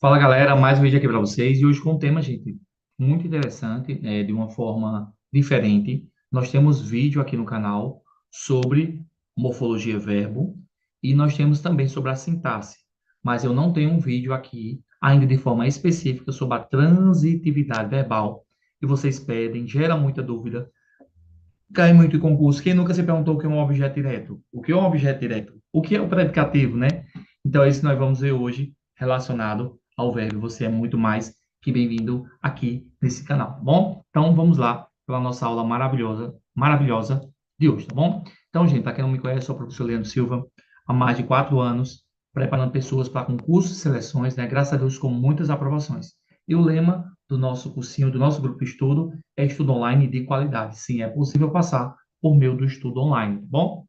Fala galera, mais um vídeo aqui para vocês e hoje com um tema, gente, muito interessante, de uma forma diferente. Nós temos vídeo aqui no canal sobre morfologia verbo e nós temos também sobre a sintaxe, mas eu não tenho um vídeo aqui ainda de forma específica sobre a transitividade verbal e vocês pedem, gera muita dúvida, cai muito em concurso. Quem nunca se perguntou o que é um objeto direto? O que é um objeto direto? O que é o predicativo, né? Então, é isso que nós vamos ver hoje relacionado ao verbo. Você é muito mais que bem-vindo aqui nesse canal, tá bom? Então, vamos lá para a nossa aula maravilhosa, maravilhosa de hoje, tá bom? Então, gente, para quem não me conhece, sou o professor Leandro Silva, há mais de 4 anos, preparando pessoas para concursos e seleções, né? Graças a Deus, com muitas aprovações. E o lema do nosso cursinho, do nosso grupo de estudo, é estudo online de qualidade. Sim, é possível passar por meio do estudo online, tá bom?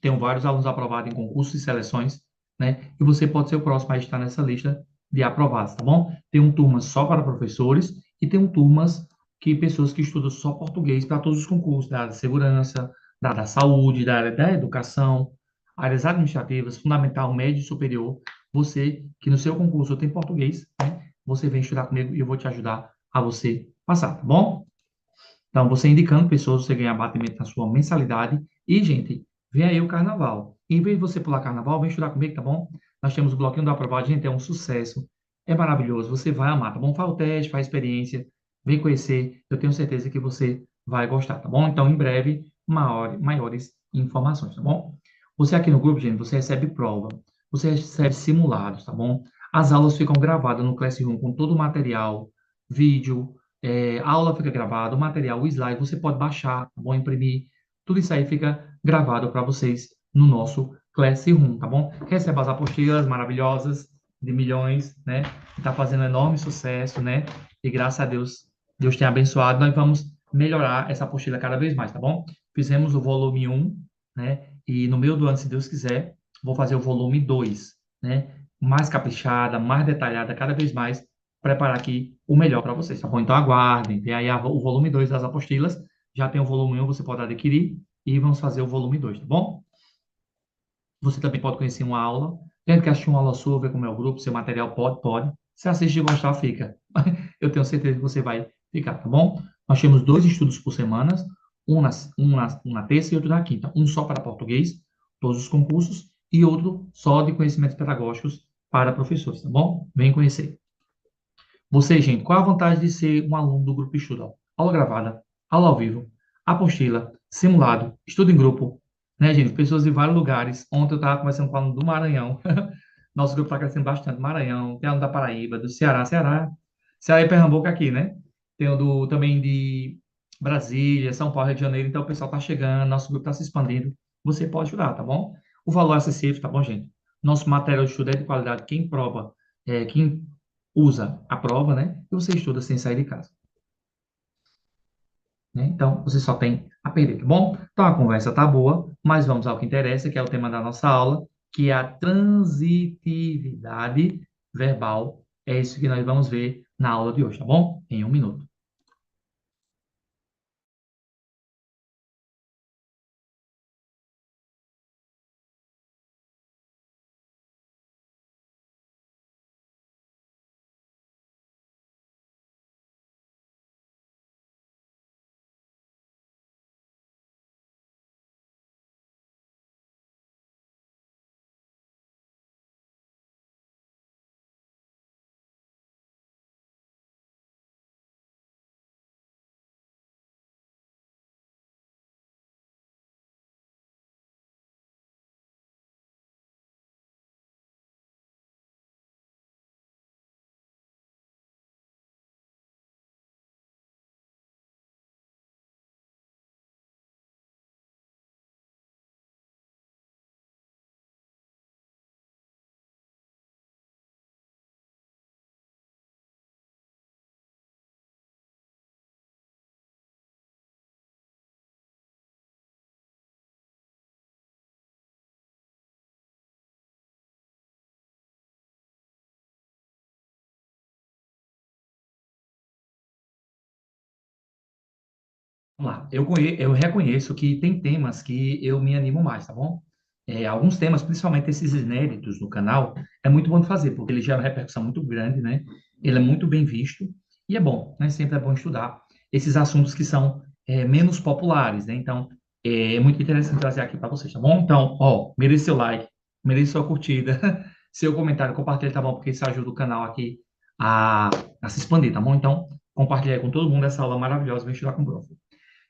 Tenho vários alunos aprovados em concursos e seleções, né? E você pode ser o próximo a estar nessa lista de aprovados, tá bom? Tem um turmas só para professores e tem um turmas que pessoas que estudam só português para todos os concursos da área de segurança, da área da saúde, da área da educação, áreas administrativas, fundamental, médio e superior. Você que no seu concurso tem português, né? Você vem estudar comigo e eu vou te ajudar a você passar, tá bom? Então, você indicando pessoas, você ganha abatimento na sua mensalidade. E, gente, vem aí o carnaval. Em vez de você pular carnaval, vem estudar comigo, tá bom? Nós temos o bloquinho do aprovado, gente, é um sucesso. É maravilhoso, você vai amar, tá bom? Faz o teste, faz a experiência, vem conhecer. Eu tenho certeza que você vai gostar, tá bom? Então, em breve, maiores informações, tá bom? Você aqui no grupo, gente, você recebe prova, você recebe simulados, tá bom? As aulas ficam gravadas no Classroom com todo o material, vídeo, a aula fica gravada, o material, o slide, você pode baixar, tá bom? Imprimir, tudo isso aí fica gravado para vocês no nosso Classroom, tá bom? Receba as apostilas maravilhosas de milhões, né? Que está fazendo enorme sucesso, né? E graças a Deus, Deus tem abençoado, nós vamos melhorar essa apostila cada vez mais, tá bom? Fizemos o volume 1, né? E no meio do ano, se Deus quiser, vou fazer o volume 2, né? Mais caprichada, mais detalhada, cada vez mais preparar aqui o melhor para vocês, tá bom? Então aguardem, tem aí o volume 2 das apostilas, já tem o volume 1, você pode adquirir, e vamos fazer o volume 2, tá bom? Você também pode conhecer uma aula, tem que assistir uma aula sua, ver como é o grupo, seu material pode. Se assistir e gostar, fica. Eu tenho certeza que você vai ficar, tá bom? Nós temos 2 estudos por semana, um na terça e outro na quinta. Um só para português, todos os concursos, e outro só de conhecimentos pedagógicos para professores, tá bom? Vem conhecer. Você, gente, qual a vantagem de ser um aluno do grupo de estudo? Aula gravada, aula ao vivo, apostila, simulado, estudo em grupo, né, gente? Pessoas de vários lugares. Ontem eu estava conversando com um aluno do Maranhão. Nosso grupo está crescendo bastante. Maranhão, tem aluno da Paraíba, do Ceará, Ceará e Pernambuco aqui, né? Tem o também de Brasília, São Paulo, Rio de Janeiro. Então o pessoal está chegando, nosso grupo está se expandindo. Você pode ajudar, tá bom? O valor é acessível, tá bom, gente? Nosso material de estudo é de qualidade. Quem prova, quem usa a prova, né? E você estuda sem sair de casa, né? Então, você só tem a perder, tá bom? Então, a conversa tá boa, mas vamos ao que interessa, que é o tema da nossa aula, que é a transitividade verbal. É isso que nós vamos ver na aula de hoje, tá bom? Em 1 minuto. Vamos lá. Eu reconheço que tem temas que eu me animo mais, tá bom? alguns temas, principalmente esses inéditos no canal, é muito bom de fazer, porque ele gera uma repercussão muito grande, né? Ele é muito bem visto e é bom, né? Sempre é bom estudar esses assuntos que são menos populares, né? Então, é muito interessante trazer aqui para vocês, tá bom? Então, ó, merece seu like, merece sua curtida, seu comentário, compartilha, tá bom? Porque isso ajuda o canal aqui a, a se expandir, tá bom? Então, compartilha aí com todo mundo essa aula maravilhosa, vem estudar com o prof.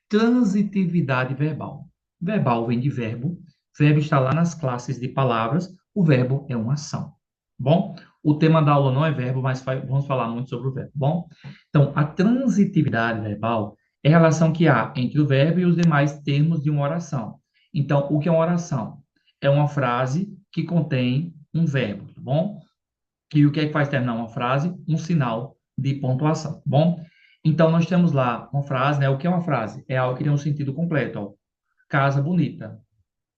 Transitividade verbal. Verbal vem de verbo. Verbo está lá nas classes de palavras. O verbo é uma ação. Bom, o tema da aula não é verbo, mas vamos falar muito sobre o verbo. Bom, então, a transitividade verbal é a relação que há entre o verbo e os demais termos de uma oração. Então, o que é uma oração? É uma frase que contém um verbo, tá bom? E o que é que faz terminar uma frase? Um sinal de pontuação, tá bom? Então, nós temos lá uma frase, né? O que é uma frase? É algo que tem um sentido completo, ó. Casa bonita.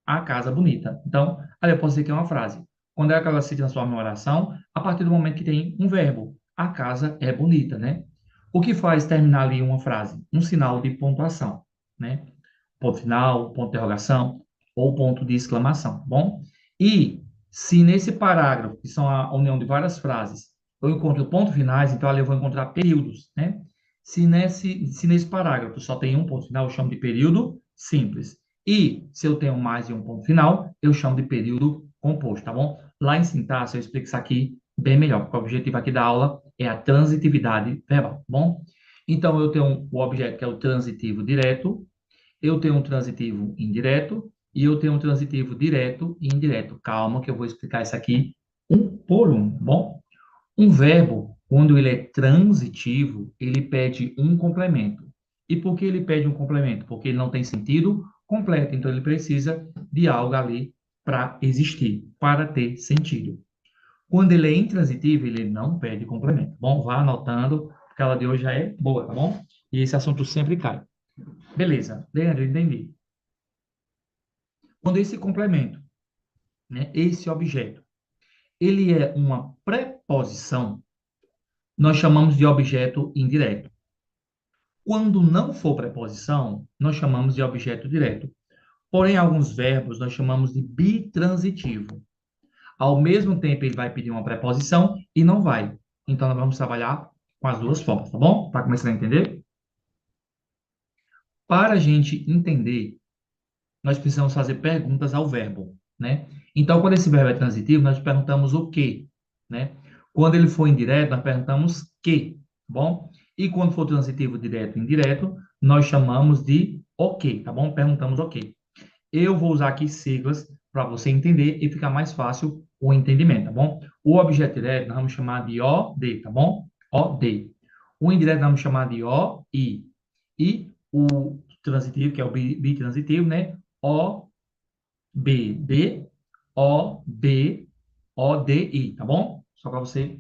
A casa bonita. Então, ali eu posso dizer que é uma frase. Quando é que ela se transforma em uma oração? A partir do momento que tem um verbo. A casa é bonita, né? O que faz terminar ali uma frase? Um sinal de pontuação, né? Ponto final, ponto de interrogação ou ponto de exclamação, tá bom? E se nesse parágrafo, que são a união de várias frases, eu encontro pontos finais, então ali eu vou encontrar períodos, né? Se nesse parágrafo só tem um ponto final, eu chamo de período simples. E se eu tenho mais de um ponto final, eu chamo de período composto, tá bom? Lá em sintaxe eu explico isso aqui bem melhor, porque o objetivo aqui da aula é a transitividade verbal, tá bom? Então eu tenho o objeto que é o transitivo direto, eu tenho um transitivo indireto e eu tenho um transitivo direto e indireto. Calma que eu vou explicar isso aqui um por um, bom? Um verbo, quando ele é transitivo, ele pede um complemento. E por que ele pede um complemento? Porque ele não tem sentido completo, então ele precisa de algo ali para existir, para ter sentido. Quando ele é intransitivo, ele não pede complemento. Bom, vá anotando, porque a aula de hoje já é boa, tá bom? E esse assunto sempre cai. Beleza, Leandro, entendi. Quando esse complemento, né, esse objeto, ele é uma preposição, nós chamamos de objeto indireto. Quando não for preposição, nós chamamos de objeto direto. Porém, alguns verbos nós chamamos de bitransitivo. Ao mesmo tempo, ele vai pedir uma preposição e não vai. Então, nós vamos trabalhar com as duas formas, tá bom? Para começar a entender? Para a gente entender, nós precisamos fazer perguntas ao verbo, né? Então, quando esse verbo é transitivo, nós perguntamos o quê, né? Quando ele for indireto, nós perguntamos que, tá bom? E quando for transitivo direto e indireto, nós chamamos de ok, tá bom? Perguntamos ok. Eu vou usar aqui siglas para você entender e ficar mais fácil o entendimento, tá bom? O objeto direto nós vamos chamar de OD, tá bom? OD. O indireto nós vamos chamar de OI. E o transitivo, que é o bitransitivo, né? O, B, D, O, D, O, D, I, tá bom? Só para você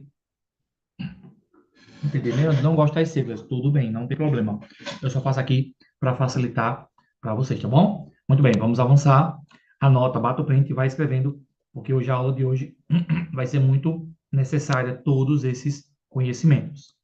entender, né? Eu não gosto das siglas, tudo bem, não tem problema. Eu só faço aqui para facilitar para vocês, tá bom? Muito bem, vamos avançar. Anota, bata o print e vai escrevendo, porque hoje a aula de hoje vai ser muito necessária todos esses conhecimentos.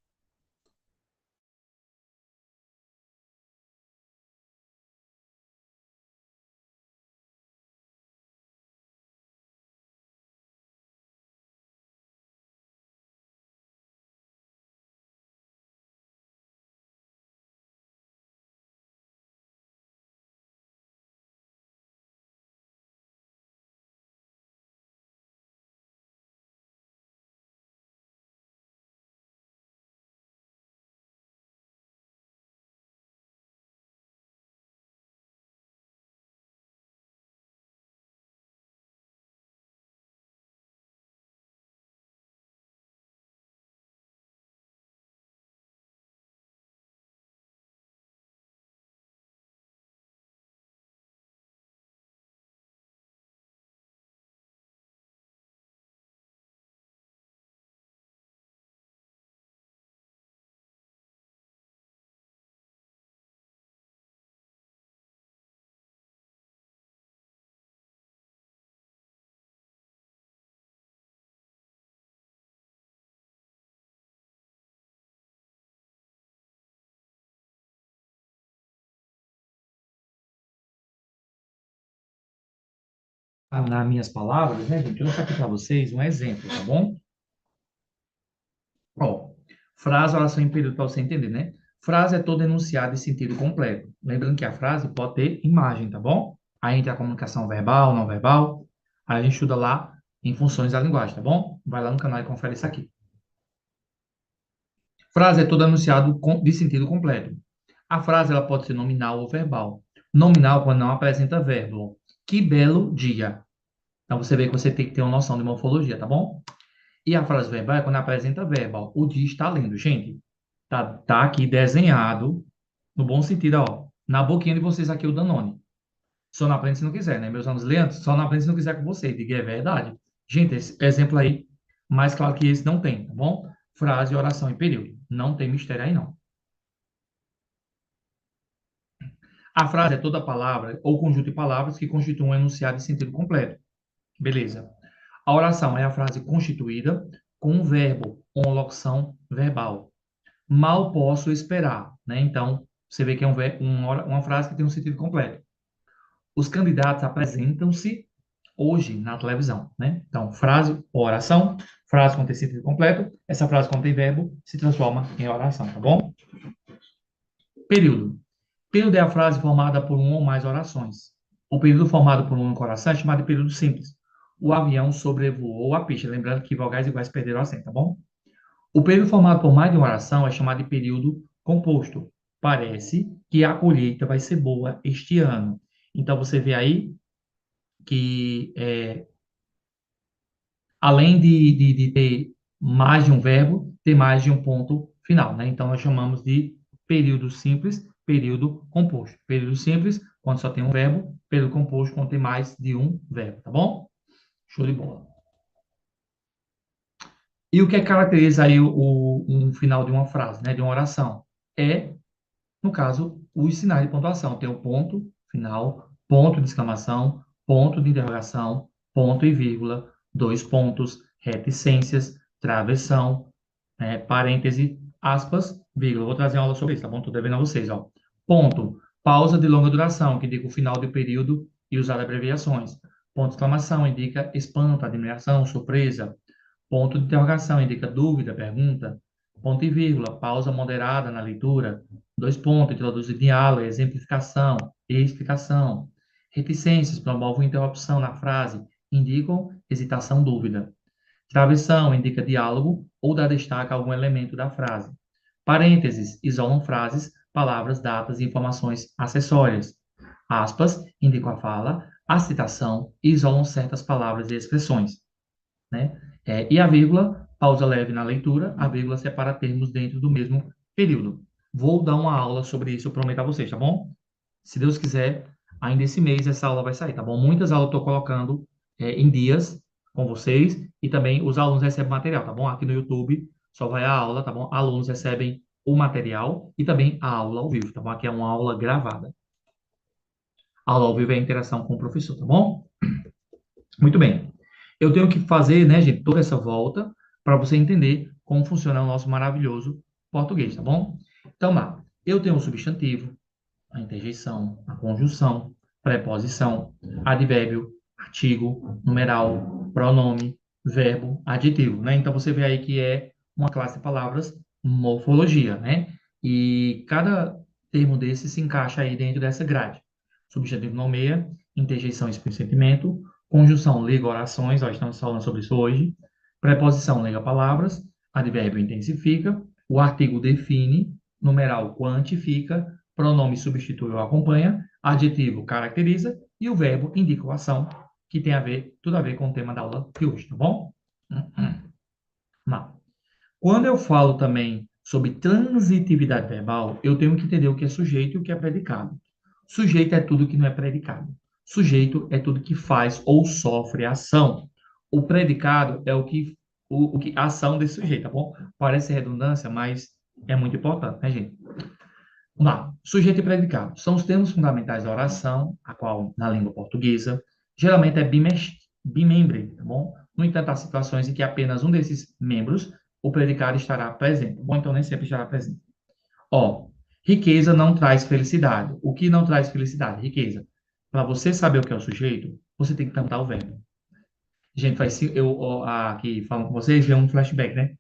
nas minhas palavras, né, gente? Eu vou colocar aqui para vocês um exemplo, tá bom? Ó, frase, oração em período para você entender, né? Frase é todo enunciado em sentido completo. Lembrando que a frase pode ter imagem, tá bom? Aí entra a comunicação verbal, não verbal. Aí a gente estuda lá em funções da linguagem, tá bom? Vai lá no canal e confere isso aqui. Frase é todo enunciado de sentido completo. A frase ela pode ser nominal ou verbal. Nominal quando não apresenta verbo. Que belo dia. Então você vê que você tem que ter uma noção de morfologia, tá bom? E a frase verbal é quando apresenta verbo. Ó. O dia está lindo, gente. Tá aqui desenhado, no bom sentido, ó. Na boquinha de vocês aqui o Danone. Só não aprende se não quiser, né? Meus alunos leantes, só não aprende se não quiser com vocês. Diga, é verdade. Gente, esse exemplo aí, mais claro que esse não tem, tá bom? Frase, oração e período. Não tem mistério aí, não. A frase é toda palavra ou conjunto de palavras que constituem um enunciado de sentido completo. Beleza. A oração é a frase constituída com um verbo ou uma locução verbal. Mal posso esperar, né? Então, você vê que é uma frase que tem um sentido completo. Os candidatos apresentam-se hoje na televisão, né? Então, frase, oração, frase com sentido completo, essa frase contém verbo, se transforma em oração, tá bom? Período. Período é a frase formada por uma ou mais orações. O período formado por uma única oração é chamado de período simples. O avião sobrevoou a pista. Lembrando que vogais iguais perderam o acento, tá bom? O período formado por mais de uma oração é chamado de período composto. Parece que a colheita vai ser boa este ano. Então, você vê aí que, além de ter mais de um verbo, tem mais de um ponto final, né? Então, nós chamamos de período simples, período composto. Período simples, quando só tem um verbo. Período composto, quando tem mais de um verbo, tá bom? Show de bola. E o que caracteriza aí um final de uma frase, né? De uma oração? É, no caso, os sinais de pontuação. Tem o ponto final, ponto de exclamação, ponto de interrogação, ponto e vírgula, dois pontos, reticências, travessão, parêntese, aspas, vírgula. Vou trazer uma aula sobre isso, tá bom? Estou devendo a vocês, ó. Ponto, pausa de longa duração, que indica o final do período e usar abreviações. Ponto de exclamação indica espanto, admiração, surpresa. Ponto de interrogação indica dúvida, pergunta. Ponto e vírgula, pausa moderada na leitura. Dois pontos, introduz diálogo, exemplificação e explicação. Reticências promovem interrupção na frase, indicam hesitação, dúvida. Travessão indica diálogo ou dá destaque a algum elemento da frase. Parênteses isolam frases, palavras, datas e informações acessórias. Aspas indicam a fala, a citação e isolam certas palavras e expressões, né? E a vírgula, pausa leve na leitura, a vírgula separa termos dentro do mesmo período. Vou dar uma aula sobre isso, eu prometo a vocês, tá bom? Se Deus quiser, ainda esse mês essa aula vai sair, tá bom? Muitas aulas eu estou colocando em dias com vocês e também os alunos recebem material, tá bom? Aqui no YouTube só vai a aula, tá bom? Alunos recebem o material e também a aula ao vivo, tá bom? Aqui é uma aula gravada. A aula ao vivo é a interação com o professor, tá bom? Muito bem. Eu tenho que fazer, né, gente, toda essa volta para você entender como funciona o nosso maravilhoso português, tá bom? Então, lá, eu tenho o substantivo, a interjeição, a conjunção, preposição, advérbio, artigo, numeral, pronome, verbo, adjetivo, né? Então, você vê aí que é uma classe de palavras morfologia, né? E cada termo desse se encaixa aí dentro dessa grade. Substantivo nomeia, interjeição exprime sentimento, conjunção liga orações, nós estamos falando sobre isso hoje, preposição liga palavras, advérbio intensifica, o artigo define, numeral quantifica, pronome substitui ou acompanha, adjetivo caracteriza e o verbo indica a ação, que tem a ver, tudo a ver com o tema da aula de hoje, tá bom? Não. Quando eu falo também sobre transitividade verbal, eu tenho que entender o que é sujeito e o que é predicado. Sujeito é tudo que não é predicado. Sujeito é tudo que faz ou sofre ação. O predicado é o que a ação desse sujeito, tá bom? Parece redundância, mas é muito importante, né, gente? Vamos lá. Sujeito e predicado são os termos fundamentais da oração, a qual, na língua portuguesa, geralmente é bimembre, tá bom? No entanto, há situações em que apenas um desses membros, o predicado, estará presente. Bom, então nem sempre estará presente. Ó, riqueza não traz felicidade. O que não traz felicidade? Riqueza. Para você saber o que é o sujeito, você tem que perguntar o verbo. Gente, eu aqui falando com vocês, é um flashback, né?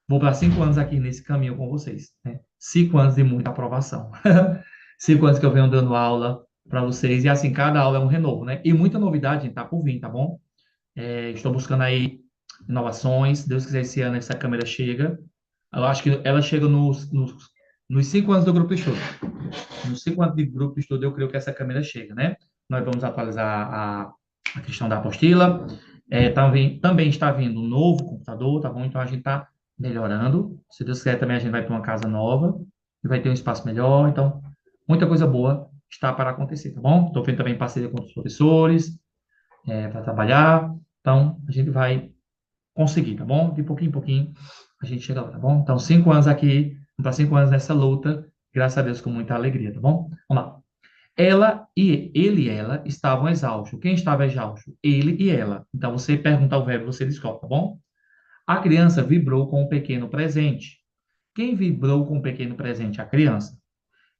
Vou para 5 anos aqui nesse caminho com vocês, né? 5 anos de muita aprovação. 5 anos que eu venho dando aula para vocês, e assim, cada aula é um renovo, né? E muita novidade, gente, tá por vir, tá bom? Estou buscando aí inovações. Se Deus quiser, esse ano essa câmera chega. Eu acho que ela chega nos 5 anos do grupo de estudo. Nos 5 anos de grupo de estudo, eu creio que essa câmera chega, né? Nós vamos atualizar a questão da apostila. Também está vindo um novo computador, tá bom? Então a gente está melhorando. Se Deus quiser, também a gente vai para uma casa nova e vai ter um espaço melhor. Então, muita coisa boa está para acontecer, tá bom? Estou vendo também parceria com os professores, para trabalhar. Então, a gente vai conseguir, tá bom? De pouquinho em pouquinho a gente chega lá, tá bom? Então, 5 anos aqui, para 5 anos nessa luta, graças a Deus com muita alegria, tá bom? Vamos lá. Ele e ela estavam exaustos. Quem estava exausto? Ele e ela. Então, você pergunta o verbo, você descobre, tá bom? A criança vibrou com um pequeno presente. Quem vibrou com um pequeno presente? A criança.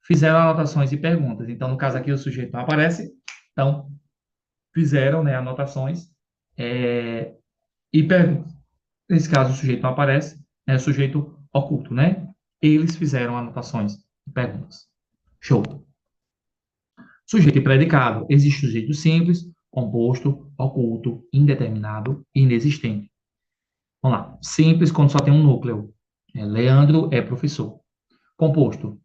Fizeram anotações e perguntas. Então, no caso aqui, o sujeito não aparece. Então, fizeram, né, anotações e perguntas. Nesse caso, o sujeito não aparece, é o sujeito oculto, né? Eles fizeram anotações e perguntas. Show. Sujeito e predicado. Existe sujeito simples, composto, oculto, indeterminado e inexistente. Vamos lá. Simples quando só tem um núcleo. Leandro é professor. Composto.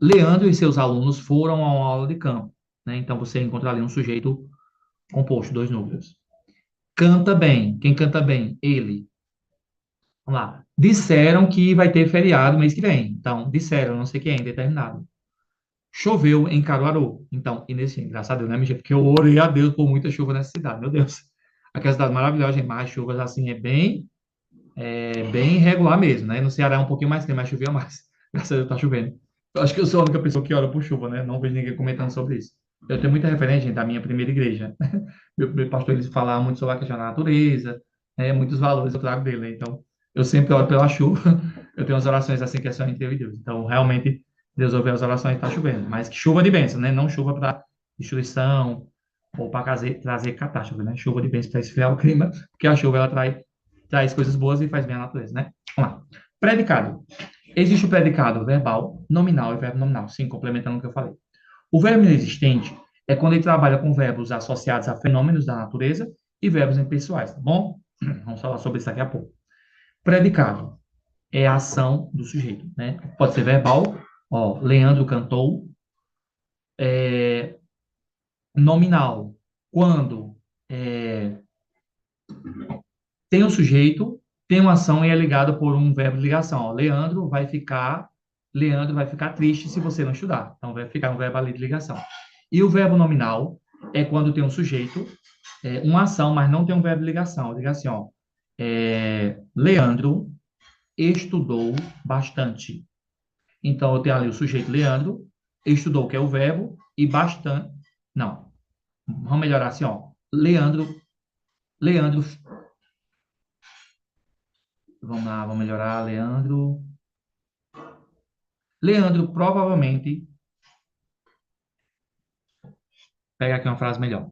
Leandro e seus alunos foram a uma aula de campo. Né? Então, você encontra ali um sujeito composto, dois núcleos. Canta bem. Quem canta bem? Ele. Vamos lá. Disseram que vai ter feriado mês que vem. Então, disseram, não sei quem, indeterminado. Choveu em Caruaru. Então, e nesse, graças a Deus, né, minha gente? Porque eu orei a Deus por muita chuva nessa cidade, meu Deus. Aquela cidade maravilhosa, gente, mas as chuvas assim é bem regular mesmo, né? No Ceará é um pouquinho mais quente, mas chovia mais. Graças a Deus tá chovendo. Eu acho que eu sou a única pessoa que ora por chuva, né? Não vejo ninguém comentando sobre isso. Eu tenho muita referência, gente, da minha primeira igreja. Meu pastor, ele falava muito sobre a questão da natureza, né? Muitos valores eu trago dele, né? Então, eu sempre oro pela chuva. Eu tenho umas orações assim que é só entre eu e Deus. Então, realmente, Deus ouve as orações e está chovendo. Mas que chuva de bênção, né? Não chuva para destruição ou para trazer catástrofe, né? Chuva de bênção para esfriar o clima, porque a chuva, ela traz coisas boas e faz bem à natureza, né? Vamos lá. Predicado. Existe o predicado verbal, nominal e verbo nominal. Sim, complementando o que eu falei. O verbo inexistente é quando ele trabalha com verbos associados a fenômenos da natureza e verbos impessoais, tá bom? Vamos falar sobre isso daqui a pouco. Predicado é a ação do sujeito, né? Pode ser verbal, ó, Leandro cantou. Nominal, quando é, tem um sujeito, tem uma ação e é ligado por um verbo de ligação. Ó, Leandro vai ficar triste se você não estudar. Então, vai ficar um verbo ali de ligação. E o verbo nominal é quando tem um sujeito, uma ação, mas não tem um verbo de ligação. Diga assim, ó, Leandro estudou bastante. Então, eu tenho ali o sujeito Leandro, estudou, que é o verbo, e bastante. Não, vamos melhorar assim, ó. Leandro, vamos lá, vamos melhorar. Leandro provavelmente. Pega aqui uma frase melhor.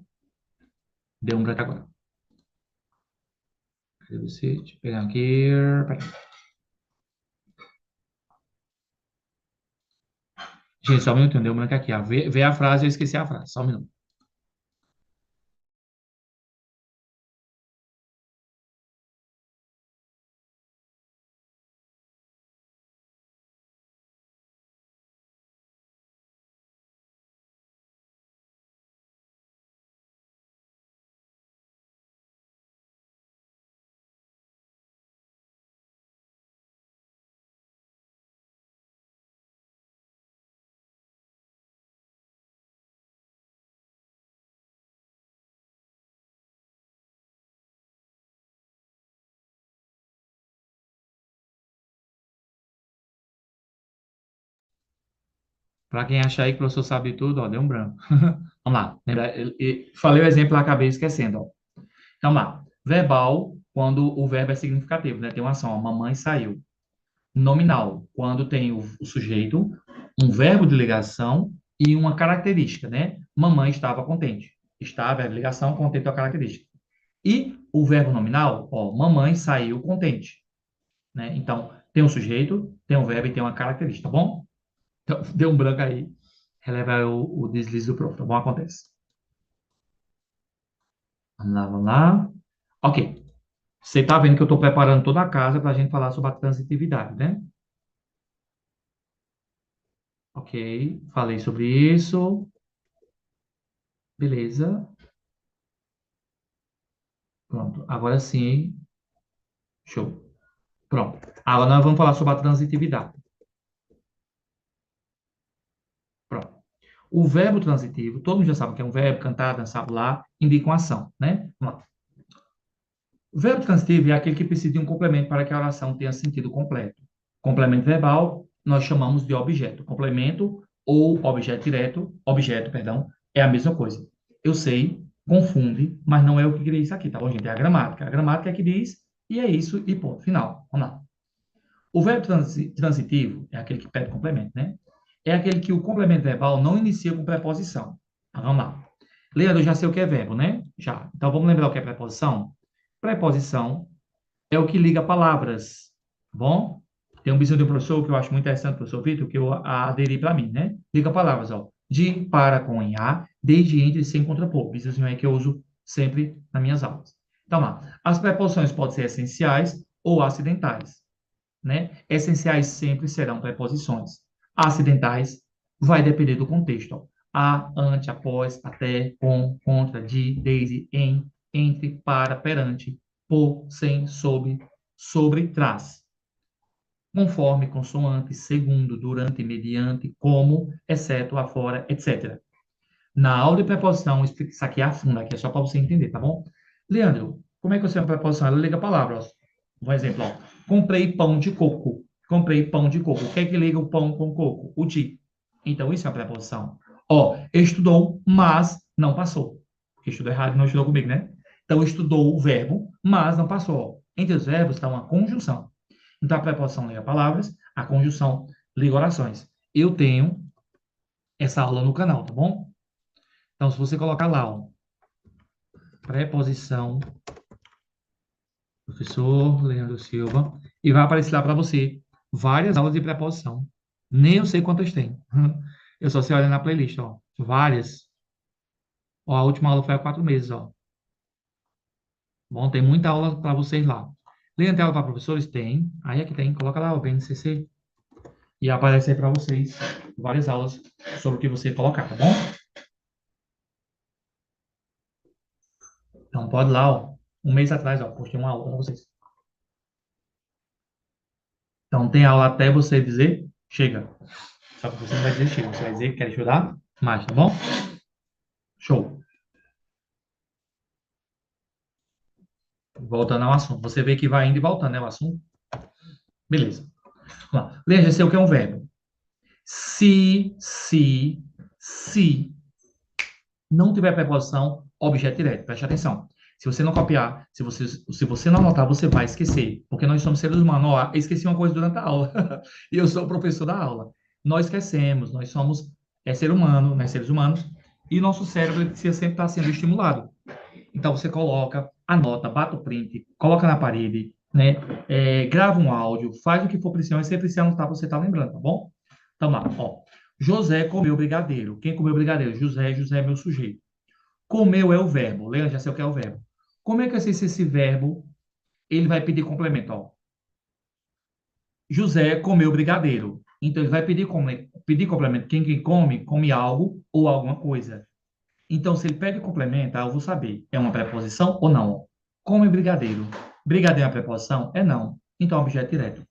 Deu um branco agora. Cadê você? Deixa eu pegar aqui. Peraí. Gente, só um minuto, deu um branco aqui. Ó. Vê a frase, eu esqueci a frase. Só um minuto. Para quem achar aí que o professor sabe tudo, ó, deu um branco. Vamos lá. Falei o exemplo, acabei esquecendo. Ó. Então, vamos lá. Verbal, quando o verbo é significativo, né? Tem uma ação, ó, mamãe saiu. Nominal, quando tem o sujeito, um verbo de ligação e uma característica, né? Mamãe estava contente. Está, verbo, ligação, contente é a característica. E o verbo nominal, ó, mamãe saiu contente, né? Então, tem um sujeito, tem um verbo e tem uma característica, tá bom? Então, deu um branco aí, releva o deslize do prof, tá bom? Acontece. Vamos lá, vamos lá. Ok. Você está vendo que eu estou preparando toda a casa para a gente falar sobre a transitividade, né? Ok. Falei sobre isso. Beleza. Pronto. Agora sim. Show. Pronto. Agora nós vamos falar sobre a transitividade. Pronto. O verbo transitivo, todo mundo já sabe que é um verbo, cantar, dançar, pular, indica uma ação, né? Vamos lá. O verbo transitivo é aquele que precisa de um complemento para que a oração tenha sentido completo. Complemento verbal, nós chamamos de objeto. Complemento ou objeto, perdão, é a mesma coisa. Eu sei, confunde, mas não é o que diz aqui, tá bom, gente? É a gramática. A gramática é que diz, e é isso, e ponto, final. Vamos lá. O verbo transitivo é aquele que pede complemento, né? É aquele que o complemento verbal não inicia com preposição. Vamos lá. Leandro, eu já sei o que é verbo, né? Já. Então, vamos lembrar o que é preposição? Preposição é o que liga palavras, tá bom? Tem um bicho de um professor que eu acho muito interessante, professor Vitor, que eu aderi para mim, né? Liga palavras, ó. De, para, com, em, a, desde, entre, sem, contrapor. Bichozinho é que eu uso sempre nas minhas aulas. Então, lá. As preposições podem ser essenciais ou acidentais, né? Essenciais sempre serão preposições. Acidentais vai depender do contexto, ó. A, ante, após, até, com, contra, de, desde, em, entre, para, perante, por, sem, sobre, trás. Conforme, consoante, segundo, durante, mediante, como, exceto, afora, etc. Na aula de preposição, eu explico isso aqui a fundo, aqui é só para você entender, tá bom? Leandro, como é que eu sei uma preposição? Ela liga palavras. Um exemplo, ó. Comprei pão de coco. Comprei pão de coco. O que é que liga o pão com o coco? O de. Então, isso é uma preposição. Ó, estudou, mas não passou. Porque estudou errado e não estudou comigo, né? Então, estudou o verbo, mas não passou. Ó. Entre os verbos está uma conjunção. Então, a preposição liga palavras, a conjunção liga orações. Eu tenho essa aula no canal, tá bom? Então, se você colocar lá, ó, preposição, professor Leandro Silva, e vai aparecer lá para você várias aulas de preposição. Nem eu sei quantas tem. Eu só sei olhar na playlist, ó. Várias. Ó, a última aula foi há 4 meses, ó. Bom, tem muita aula para vocês lá. Leandro, tem aula para professores? Tem. Aí aqui tem. Coloca lá o BNCC e aparece aí para vocês várias aulas sobre o que você colocar, tá bom? Então, pode lá, ó. 1 mês atrás, ó, postei uma aula para vocês. Então, tem aula até você dizer, chega. Só que você não vai dizer chega, você vai dizer que quer estudar mais, tá bom? Show. Voltando ao assunto. Você vê que vai indo e voltando, né, o assunto? Beleza. Vamos lá. Leia, já sei o que é um verbo. Se não tiver preposição, objeto direto. Preste atenção. Se você não copiar, se você não anotar, você vai esquecer. Porque nós somos seres humanos. Ó, eu esqueci uma coisa durante a aula. E eu sou o professor da aula. Nós esquecemos. Nós somos ser humano, né, seres humanos. E nosso cérebro ele precisa sempre estar sendo estimulado. Então, você coloca, anota, bate o print, coloca na parede, né? Grava um áudio, faz o que for preciso, mas se precisar anotar, você está lembrando, tá bom? Então, lá, ó. José comeu brigadeiro. Quem comeu brigadeiro? José, José é meu sujeito. Comeu é o verbo. Leandro, já sei o que é o verbo. Como é que eu sei se esse verbo ele vai pedir complemento? Ó. José comeu brigadeiro. Então, ele vai pedir complemento. Quem come, come algo ou alguma coisa. Então, se ele pede complemento, eu vou saber, é uma preposição ou não? Come brigadeiro. Brigadeiro é uma preposição? É não. Então, objeto direto.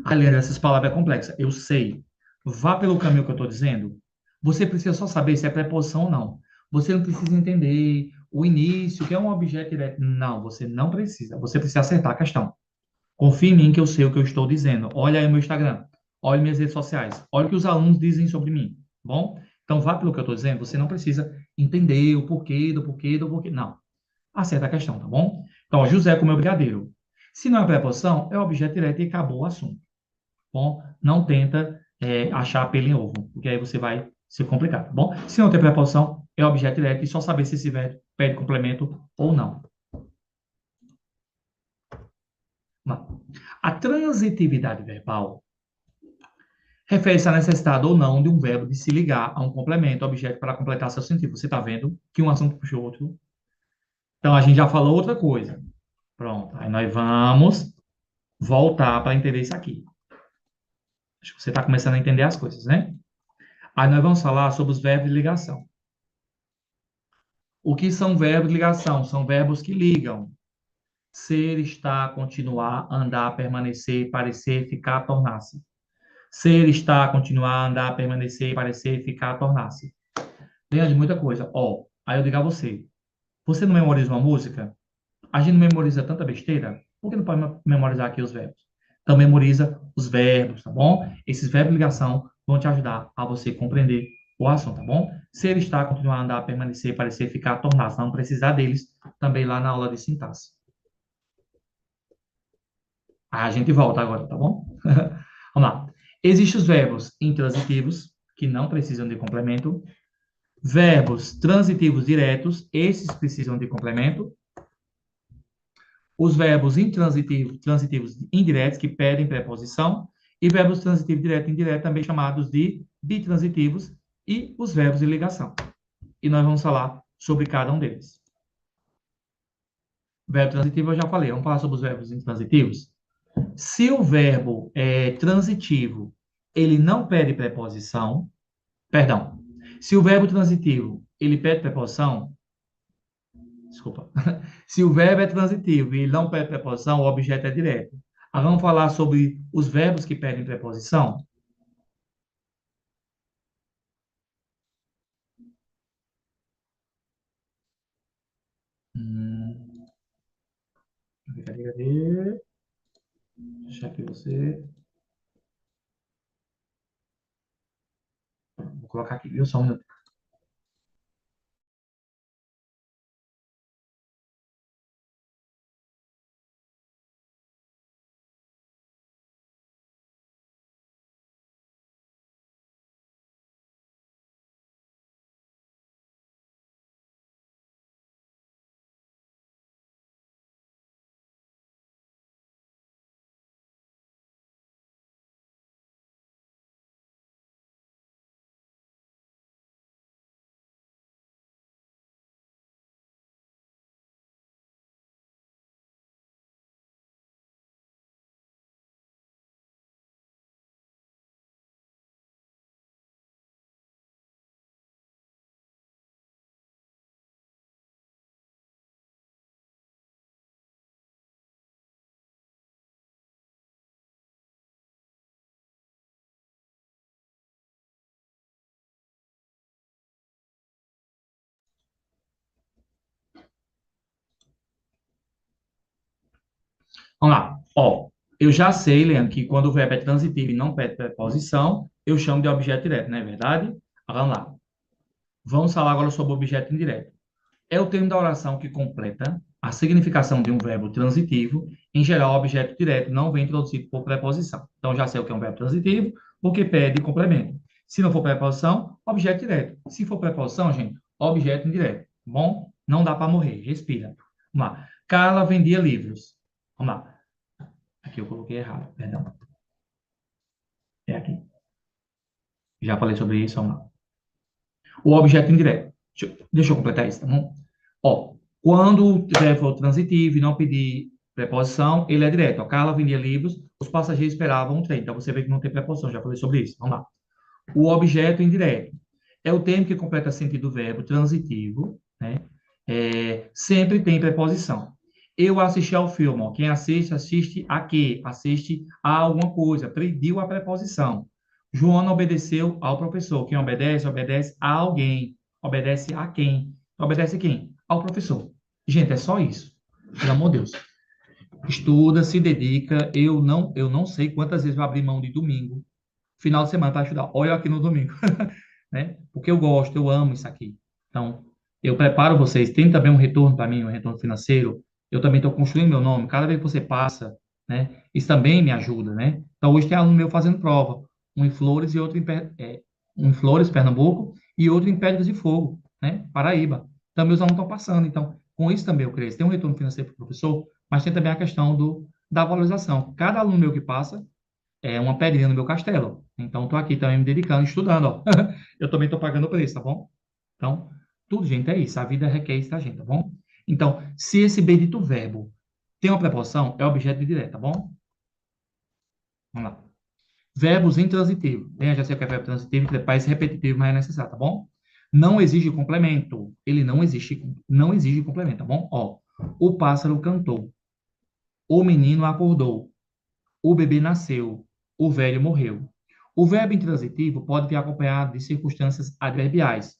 Aliás, essas palavras é complexa. Eu sei. Vá pelo caminho que eu estou dizendo. Você precisa só saber se é preposição ou não. Você não precisa entender o início, que é um objeto direto. Não, você não precisa. Você precisa acertar a questão. Confie em mim que eu sei o que eu estou dizendo. Olha aí o meu Instagram. Olha minhas redes sociais. Olha o que os alunos dizem sobre mim. Bom? Então, vá pelo que eu estou dizendo. Você não precisa entender o porquê, do porquê, do porquê. Não. Acerta a questão, tá bom? Então, José comeu brigadeiro. Se não é preposição, é objeto direto e acabou o assunto. Bom? Não tenta achar pelo em ovo, porque aí você vai se complicar, tá bom? Se não tem preposição, é objeto direto e só saber se esse verbo pede complemento ou não. Não. A transitividade verbal refere-se à necessidade ou não de um verbo de se ligar a um complemento, objeto, para completar seu sentido. Você está vendo que um assunto puxa o outro. Então, a gente já falou outra coisa. Pronto. Aí nós vamos voltar para entender isso aqui. Acho que você está começando a entender as coisas, né? Aí nós vamos falar sobre os verbos de ligação. O que são verbos de ligação? São verbos que ligam. Ser, estar, continuar, andar, permanecer, parecer, ficar, tornar-se. Ser, estar, continuar, andar, permanecer, parecer, ficar, tornar-se. Lembra de muita coisa. Ó, aí eu digo a você. Você não memoriza uma música? A gente não memoriza tanta besteira? Por que não pode memorizar aqui os verbos? Então, memoriza os verbos, tá bom? Esses verbos de ligação vão te ajudar a você compreender o assunto, tá bom? Ser, estar, continuar, andar, permanecer, parecer, ficar, tornar-se. Não precisar deles também lá na aula de sintaxe. A gente volta agora, tá bom? Vamos lá. Existem os verbos intransitivos, que não precisam de complemento. Verbos transitivos diretos, esses precisam de complemento. Os verbos intransitivos, transitivos indiretos, que pedem preposição. E verbos transitivos direto e indireto, também chamados de bitransitivos. E os verbos de ligação. E nós vamos falar sobre cada um deles. Verbo transitivo eu já falei. Vamos falar sobre os verbos intransitivos? Se o verbo é transitivo, ele não pede preposição, perdão, se o verbo transitivo, ele pede preposição, desculpa, se o verbo é transitivo e ele não pede preposição, o objeto é direto. Agora vamos falar sobre os verbos que pedem preposição. Hum, cadê? Deixa aqui você. Vou colocar aqui, viu? Só um minuto. Vamos lá. Ó, eu já sei, Leandro, que quando o verbo é transitivo e não pede preposição, eu chamo de objeto direto, não é verdade? Vamos lá. Vamos falar agora sobre o objeto indireto. É o termo da oração que completa a significação de um verbo transitivo. Em geral, o objeto direto não vem introduzido por preposição. Então, já sei o que é um verbo transitivo, porque pede complemento. Se não for preposição, objeto direto. Se for preposição, gente, objeto indireto. Bom? Não dá para morrer. Respira. Vamos lá. Carla vendia livros. Vamos lá. Aqui eu coloquei errado, perdão. É aqui. Já falei sobre isso, vamos lá. O objeto indireto. Deixa eu completar isso, tá bom? Ó, quando o verbo for transitivo e não pedir preposição, ele é direto. A Carla vendia livros, os passageiros esperavam um trem. Então você vê que não tem preposição, já falei sobre isso. Vamos lá. O objeto indireto é o termo que completa sentido do verbo transitivo, né? Sempre tem preposição. Eu assisti ao filme. Ó. Quem assiste, assiste a quê? Assiste a alguma coisa. Pediu a preposição. Joana obedeceu ao professor. Quem obedece, obedece a alguém. Obedece a quem? Obedece a quem? Ao professor. Gente, é só isso. Pelo amor de Deus. Estuda, se dedica. Eu não sei quantas vezes eu abri mão de domingo, final de semana para estudar. Olha aqui no domingo, né? Porque eu gosto, eu amo isso aqui. Então, eu preparo vocês. Tem também um retorno para mim, um retorno financeiro. Eu também estou construindo meu nome. Cada vez que você passa, né? Isso também me ajuda, né? Então, hoje tem aluno meu fazendo prova. Um em Flores e outro um em Flores, Pernambuco, e outro em Pedras de Fogo. né? Paraíba. Também os alunos estão passando. Então, com isso também eu creio. Tem um retorno financeiro para o professor, mas tem também a questão da valorização. Cada aluno meu que passa é uma pedrinha no meu castelo. Então, estou aqui também me dedicando, estudando, ó. Eu também estou pagando o preço, tá bom? Então, tudo, gente, é isso. A vida requer isso da gente, tá bom? Então, se esse bendito verbo tem uma preposição, é objeto de direto, tá bom? Vamos lá. Verbos intransitivos. Bem, eu já sei o que é verbo transitivo, que parece repetitivo, mas é necessário, tá bom? Não exige complemento. Ele não exige complemento, tá bom? Ó, o pássaro cantou. O menino acordou. O bebê nasceu. O velho morreu. O verbo intransitivo pode vir acompanhado de circunstâncias adverbiais.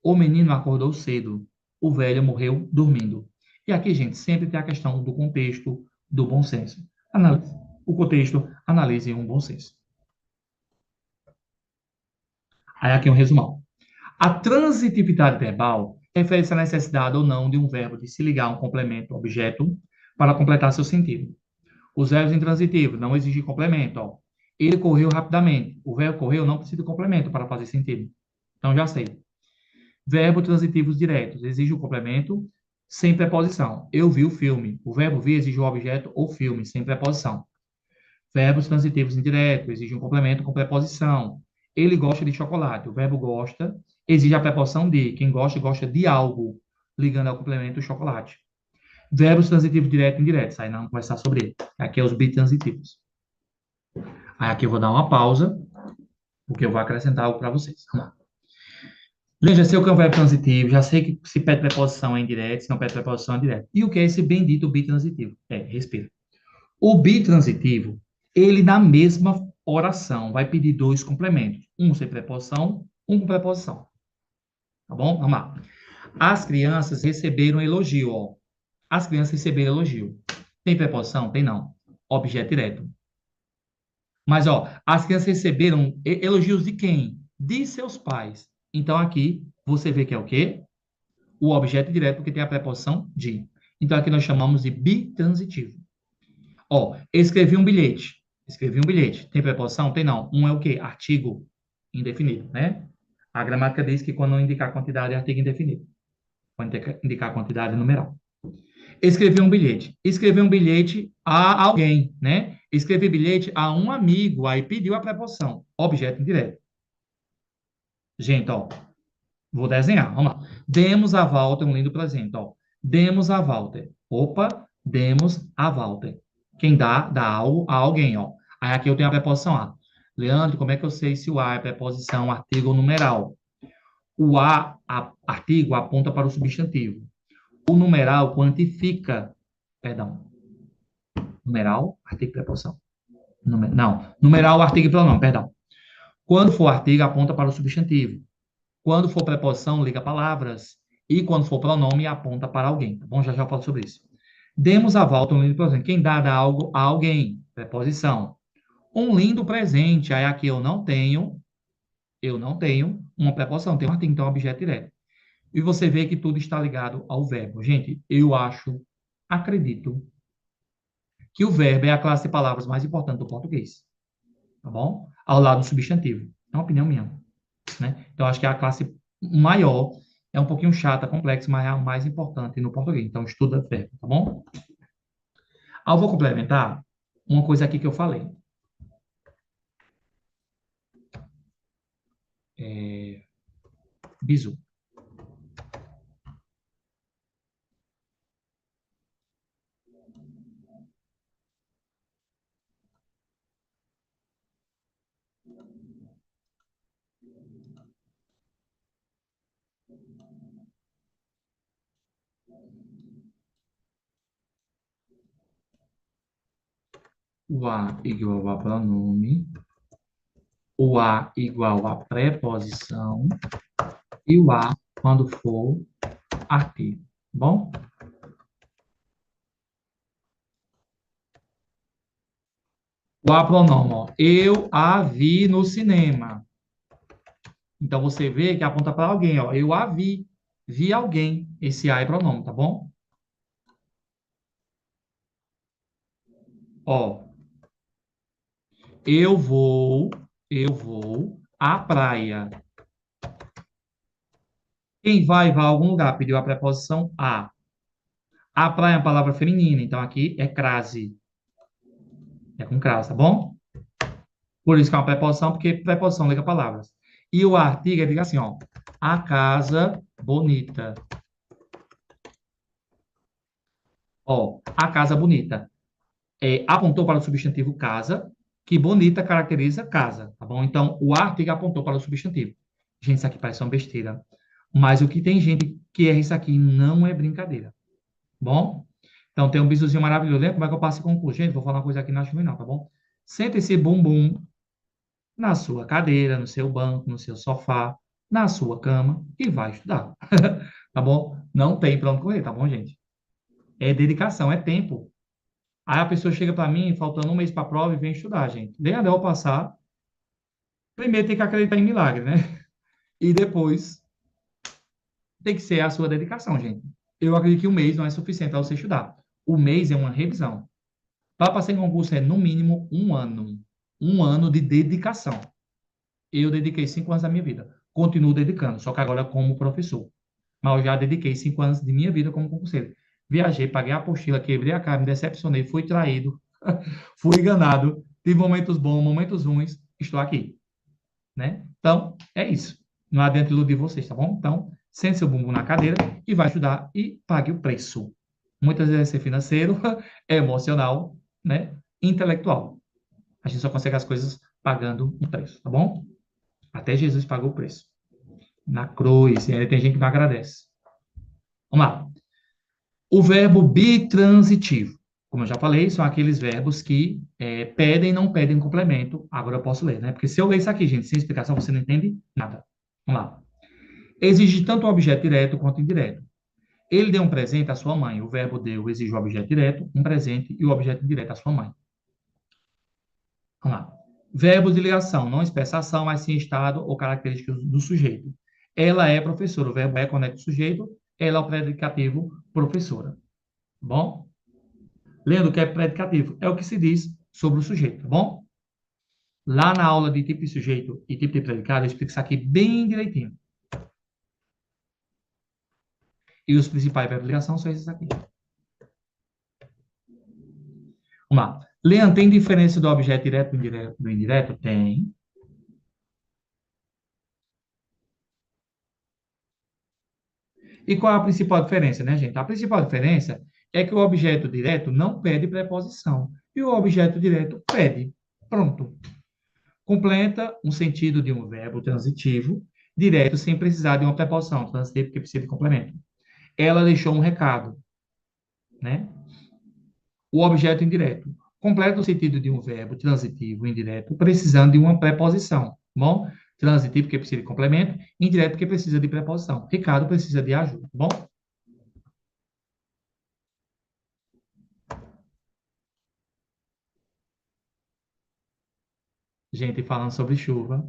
O menino acordou cedo. O velho morreu dormindo. E aqui, gente, sempre tem a questão do contexto, do bom senso. Analise o contexto, analise um bom senso. Aí aqui um resumão. A transitividade verbal refere-se à necessidade ou não de um verbo de se ligar a um complemento objeto para completar seu sentido. Os verbos intransitivos não exigem complemento. Ó. Ele correu rapidamente. O verbo correu não precisa de complemento para fazer sentido. Então, já sei. Verbos transitivos diretos exige o complemento sem preposição. Eu vi o filme. O verbo vi exige o objeto ou filme, sem preposição. Verbos transitivos indiretos exigem um complemento com preposição. Ele gosta de chocolate. O verbo gosta exige a preposição de. Quem gosta, gosta de algo, ligando ao complemento chocolate. Verbos transitivos direto e indireto. Aí não vamos conversar sobre ele. Aqui é os bitransitivos. Aí aqui eu vou dar uma pausa, porque eu vou acrescentar algo para vocês. Vamos lá. Bem, já sei o que é um verbo transitivo, já sei que se pede preposição é indireto, se não pede preposição é direto. E o que é esse bendito bitransitivo? É, respira. O bitransitivo, ele na mesma oração vai pedir dois complementos, um sem preposição, um com preposição. Tá bom? Vamos lá. As crianças receberam elogio, ó. As crianças receberam elogio. Tem preposição? Tem não. Objeto direto. Mas, ó, as crianças receberam elogios de quem? De seus pais. Então, aqui, você vê que é o quê? O objeto direto, porque tem a preposição de. Então, aqui nós chamamos de bitransitivo. Ó, escrevi um bilhete. Escrevi um bilhete. Tem preposição? Tem não. Um é o quê? Artigo indefinido, né? A gramática diz que quando não indicar quantidade é artigo indefinido. Quando indicar quantidade é numeral. Escrevi um bilhete. Escrevi um bilhete a alguém, né? Escrevi bilhete a um amigo. Aí pediu a preposição. Objeto indireto. Gente, ó, vou desenhar. Vamos lá. Demos a Walter um lindo presente, ó. Demos a Walter. Opa, demos a Walter. Quem dá algo a alguém, ó. Aí aqui eu tenho a preposição a. Leandro, como é que eu sei se o a é preposição, artigo ou numeral? O artigo aponta para o substantivo. O numeral quantifica, perdão, numeral, artigo, preposição. Não, numeral, artigo e pronome, perdão. Quando for artigo, aponta para o substantivo. Quando for preposição, liga palavras. E quando for pronome, aponta para alguém. Tá bom? Já já eu falo sobre isso. Demos a volta um lindo presente. Quem dá algo a alguém? Preposição. Um lindo presente. Aí aqui eu não tenho uma preposição, tem um artigo, então é um objeto direto. E você vê que tudo está ligado ao verbo. Gente, eu acho, acredito, que o verbo é a classe de palavras mais importante do português. Tá bom? Ao lado do substantivo. É uma opinião minha. Né? Então, acho que a classe maior é um pouquinho chata, complexa, mas é a mais importante no português. Então, estuda verbo, tá bom? Ah, eu vou complementar uma coisa aqui que eu falei. Bizu. O a igual a pronome, o a igual a preposição e o a quando for artigo. Bom? O a pronome, ó, eu a vi no cinema. Então você vê que aponta para alguém, ó, eu a vi, vi alguém. Esse a é pronome, tá bom? Ó, eu vou, eu vou à praia. Quem vai a algum lugar, pediu a preposição a. A praia é uma palavra feminina, então aqui é crase. É com crase, tá bom? Por isso que é uma preposição, porque preposição liga palavras. E o artigo, diga assim, ó. A casa bonita. Ó, a casa bonita. Apontou para o substantivo casa, que bonita caracteriza casa, tá bom? Então, o artigo apontou para o substantivo. Gente, isso aqui parece uma besteira. Mas o que tem gente que erra isso aqui não é brincadeira. Bom? Então, tem um bizuzinho maravilhoso. Lembra como é que eu passo e concluo? Gente, vou falar uma coisa aqui, não acho ruim não, tá bom? Senta esse bumbum na sua cadeira, no seu banco, no seu sofá, na sua cama e vai estudar. Tá bom? Não tem pra onde correr, tá bom, gente? É dedicação, é tempo. Aí a pessoa chega para mim, faltando um mês para a prova, e vem estudar, gente. Leandro, eu passar, primeiro tem que acreditar em milagre, né? E depois tem que ser a sua dedicação, gente. Eu acredito que um mês não é suficiente para você estudar. O mês é uma revisão. Para passar em concurso é, no mínimo, um ano. Um ano de dedicação. Eu dediquei 5 anos da minha vida. Continuo dedicando, só que agora como professor. Mas eu já dediquei 5 anos de minha vida como concurseiro. Viajei, paguei a apostila, quebrei a cara, me decepcionei, fui traído, fui enganado, tive momentos bons, momentos ruins, estou aqui, né? Então, é isso. Não adianta iludir vocês, tá bom? Então, sente seu bumbum na cadeira e vai ajudar e pague o preço. Muitas vezes é ser financeiro, é emocional, né? Intelectual. A gente só consegue as coisas pagando um preço, tá bom? Até Jesus pagou o preço. Na cruz, e ainda tem gente que não agradece. Vamos lá. O verbo bitransitivo. Como eu já falei, são aqueles verbos que pedem e não pedem complemento. Agora eu posso ler, né? Porque se eu ler isso aqui, gente, sem explicação, você não entende nada. Vamos lá. Exige tanto o objeto direto quanto indireto. Ele deu um presente à sua mãe. O verbo deu exige o objeto direto, um presente, e o objeto indireto à sua mãe. Vamos lá. Verbos de ligação, não expressa ação, mas sim estado ou características do sujeito. Ela é professora. O verbo é conecta o sujeito. Ela é o predicativo professora. Bom? Lendo o que é predicativo, é o que se diz sobre o sujeito, tá bom? Lá na aula de tipo de sujeito e tipo de predicado, eu explico isso aqui bem direitinho. E os principais verbos de ligação são esses aqui. Vamos lá. Leandro, tem diferença do objeto direto do indireto? Tem. E qual é a principal diferença, né, gente? A principal diferença é que o objeto direto não pede preposição. E o objeto direto pede. Pronto. Completa um sentido de um verbo transitivo direto sem precisar de uma preposição. Transitivo porque precisa de complemento. Ela deixou um recado, né? O objeto indireto completa o sentido de um verbo transitivo indireto precisando de uma preposição, tá bom? Transitivo porque precisa de complemento, indireto porque precisa de preposição. Ricardo precisa de ajuda, tá bom? Gente falando sobre chuva.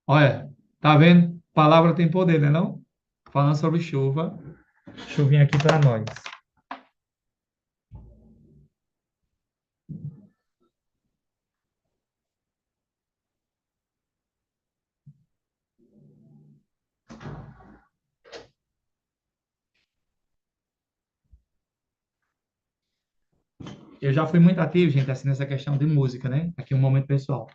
Olha, tá vendo? Palavra tem poder, né não? Falando sobre chuva. Chuvinha aqui para nós. Eu já fui muito ativo, gente, assim, nessa questão de música, né? Aqui um momento pessoal.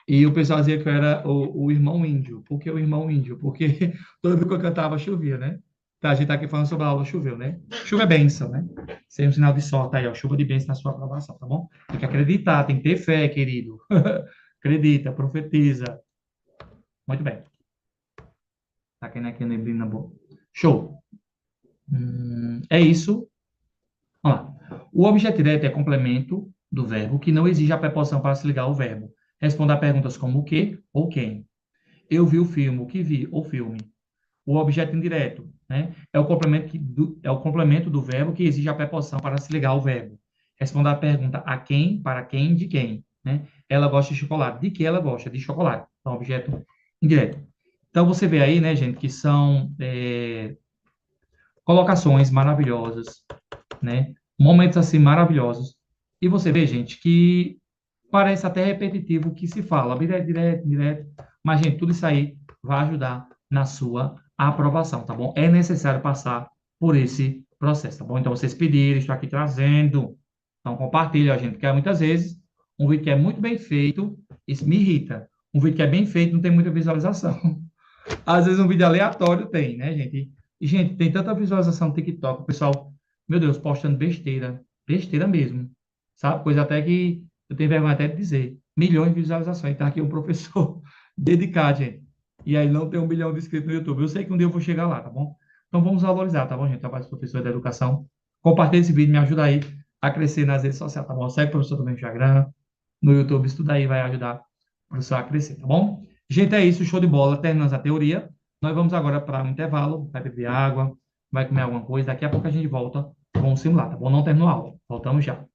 E o pessoal dizia que eu era o irmão índio. Por que o irmão índio? Porque toda vez que eu cantava chovia, né? Tá, a gente tá aqui falando sobre a aula choveu, né? Chuva é bênção, né? Isso é um sinal de sorte aí, ó. Chuva de bênção na sua aprovação, tá bom? Tem que acreditar, tem que ter fé, querido. Acredita, profetiza. Muito bem. Tá caindo aqui a neblina boa. Show. É isso. Vamos lá. O objeto direto é complemento do verbo que não exige a preposição para se ligar ao verbo. Responda a perguntas como o que ou quem. Eu vi o filme, o que vi, o filme. O objeto indireto, né? É o complemento do verbo que exige a preposição para se ligar ao verbo. Responda a pergunta a quem, para quem, de quem, né? Ela gosta de chocolate. De que ela gosta? De chocolate. Então, objeto indireto. Então, você vê aí, né, gente, que são colocações maravilhosas, né? Momentos assim maravilhosos. E você vê, gente, que parece até repetitivo o que se fala, direto, direto, direto. Mas, gente, tudo isso aí vai ajudar na sua a aprovação, tá bom? É necessário passar por esse processo, tá bom? Então, vocês pediram, estou aqui trazendo. Então, compartilha, gente, porque muitas vezes um vídeo que é muito bem feito, isso me irrita. Um vídeo que é bem feito não tem muita visualização. Às vezes um vídeo aleatório tem, né, gente? E, gente, tem tanta visualização no TikTok, o pessoal, meu Deus, postando besteira, besteira mesmo, sabe? Coisa até que eu tenho vergonha até de dizer. Milhões de visualizações. Tá aqui um professor dedicado, gente. E aí não tem 1 milhão de inscritos no YouTube. Eu sei que um dia eu vou chegar lá, tá bom? Então vamos valorizar, tá bom, gente? Trabalho de professor da educação. Compartilha esse vídeo, me ajuda aí a crescer nas redes sociais, tá bom? Segue o professor também no Instagram, no YouTube, isso tudo aí vai ajudar o professor a crescer, tá bom? Gente, é isso, show de bola. Terminamos a teoria. Nós vamos agora para um intervalo, vai beber água, vai comer alguma coisa. Daqui a pouco a gente volta com o simulado, tá bom? Não terminou a aula. Voltamos já.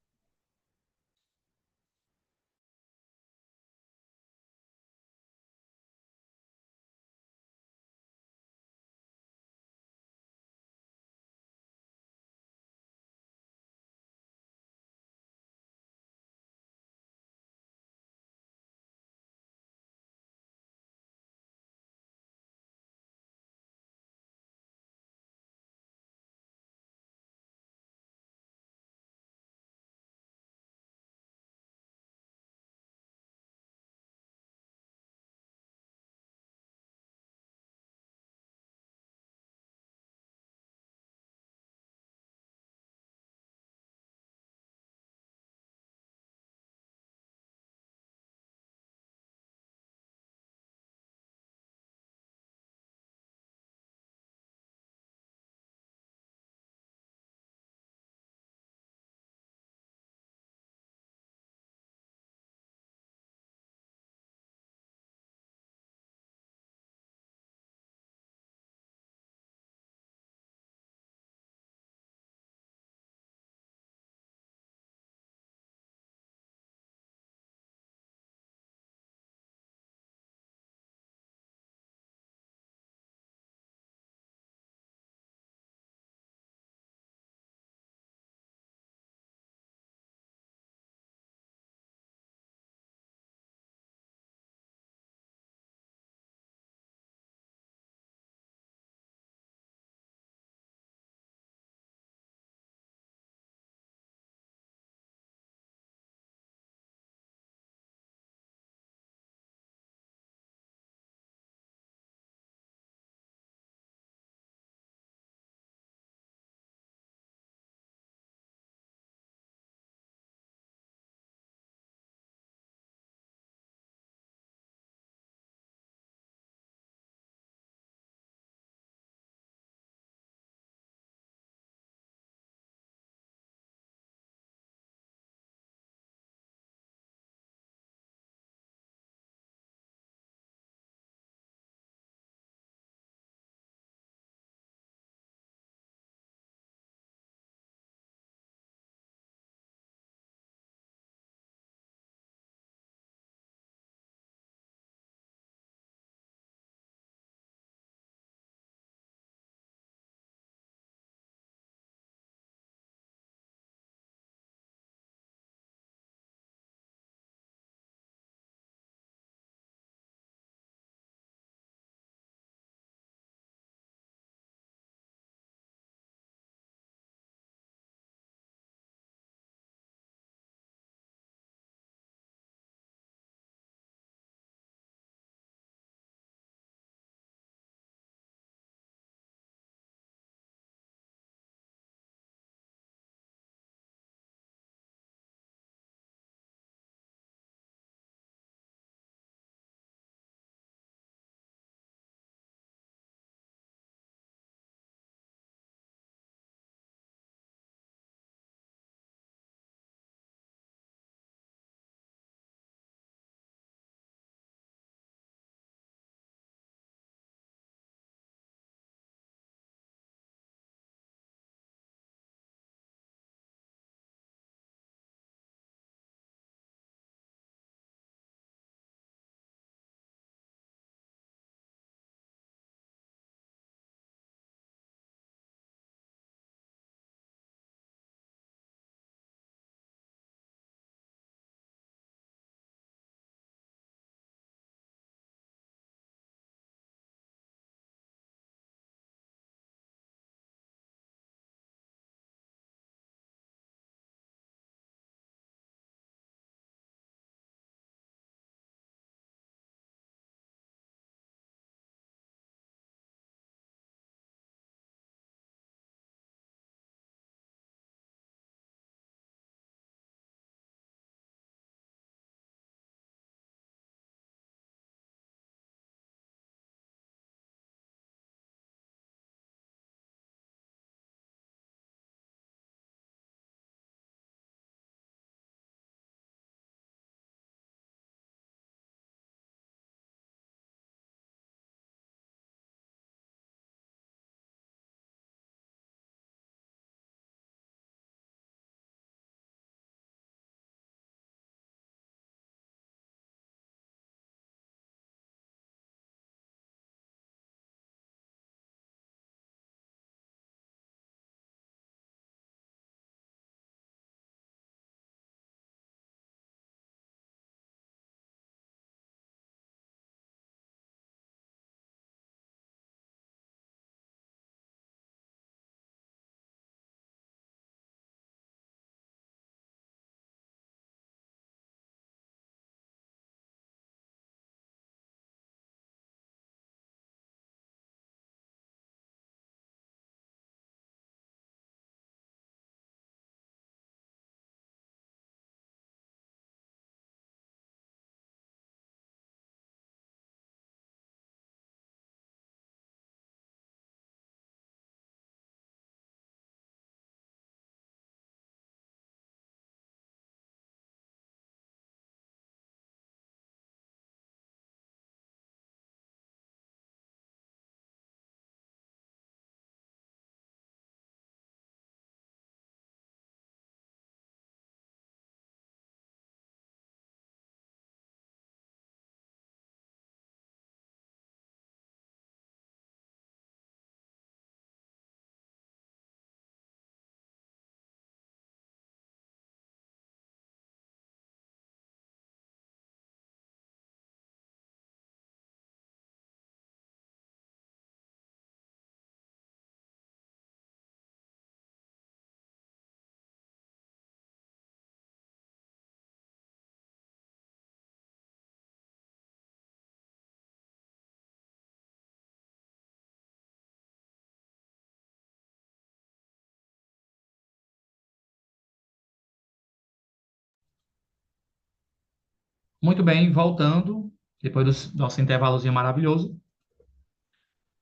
Muito bem, voltando, depois do nosso intervalozinho maravilhoso,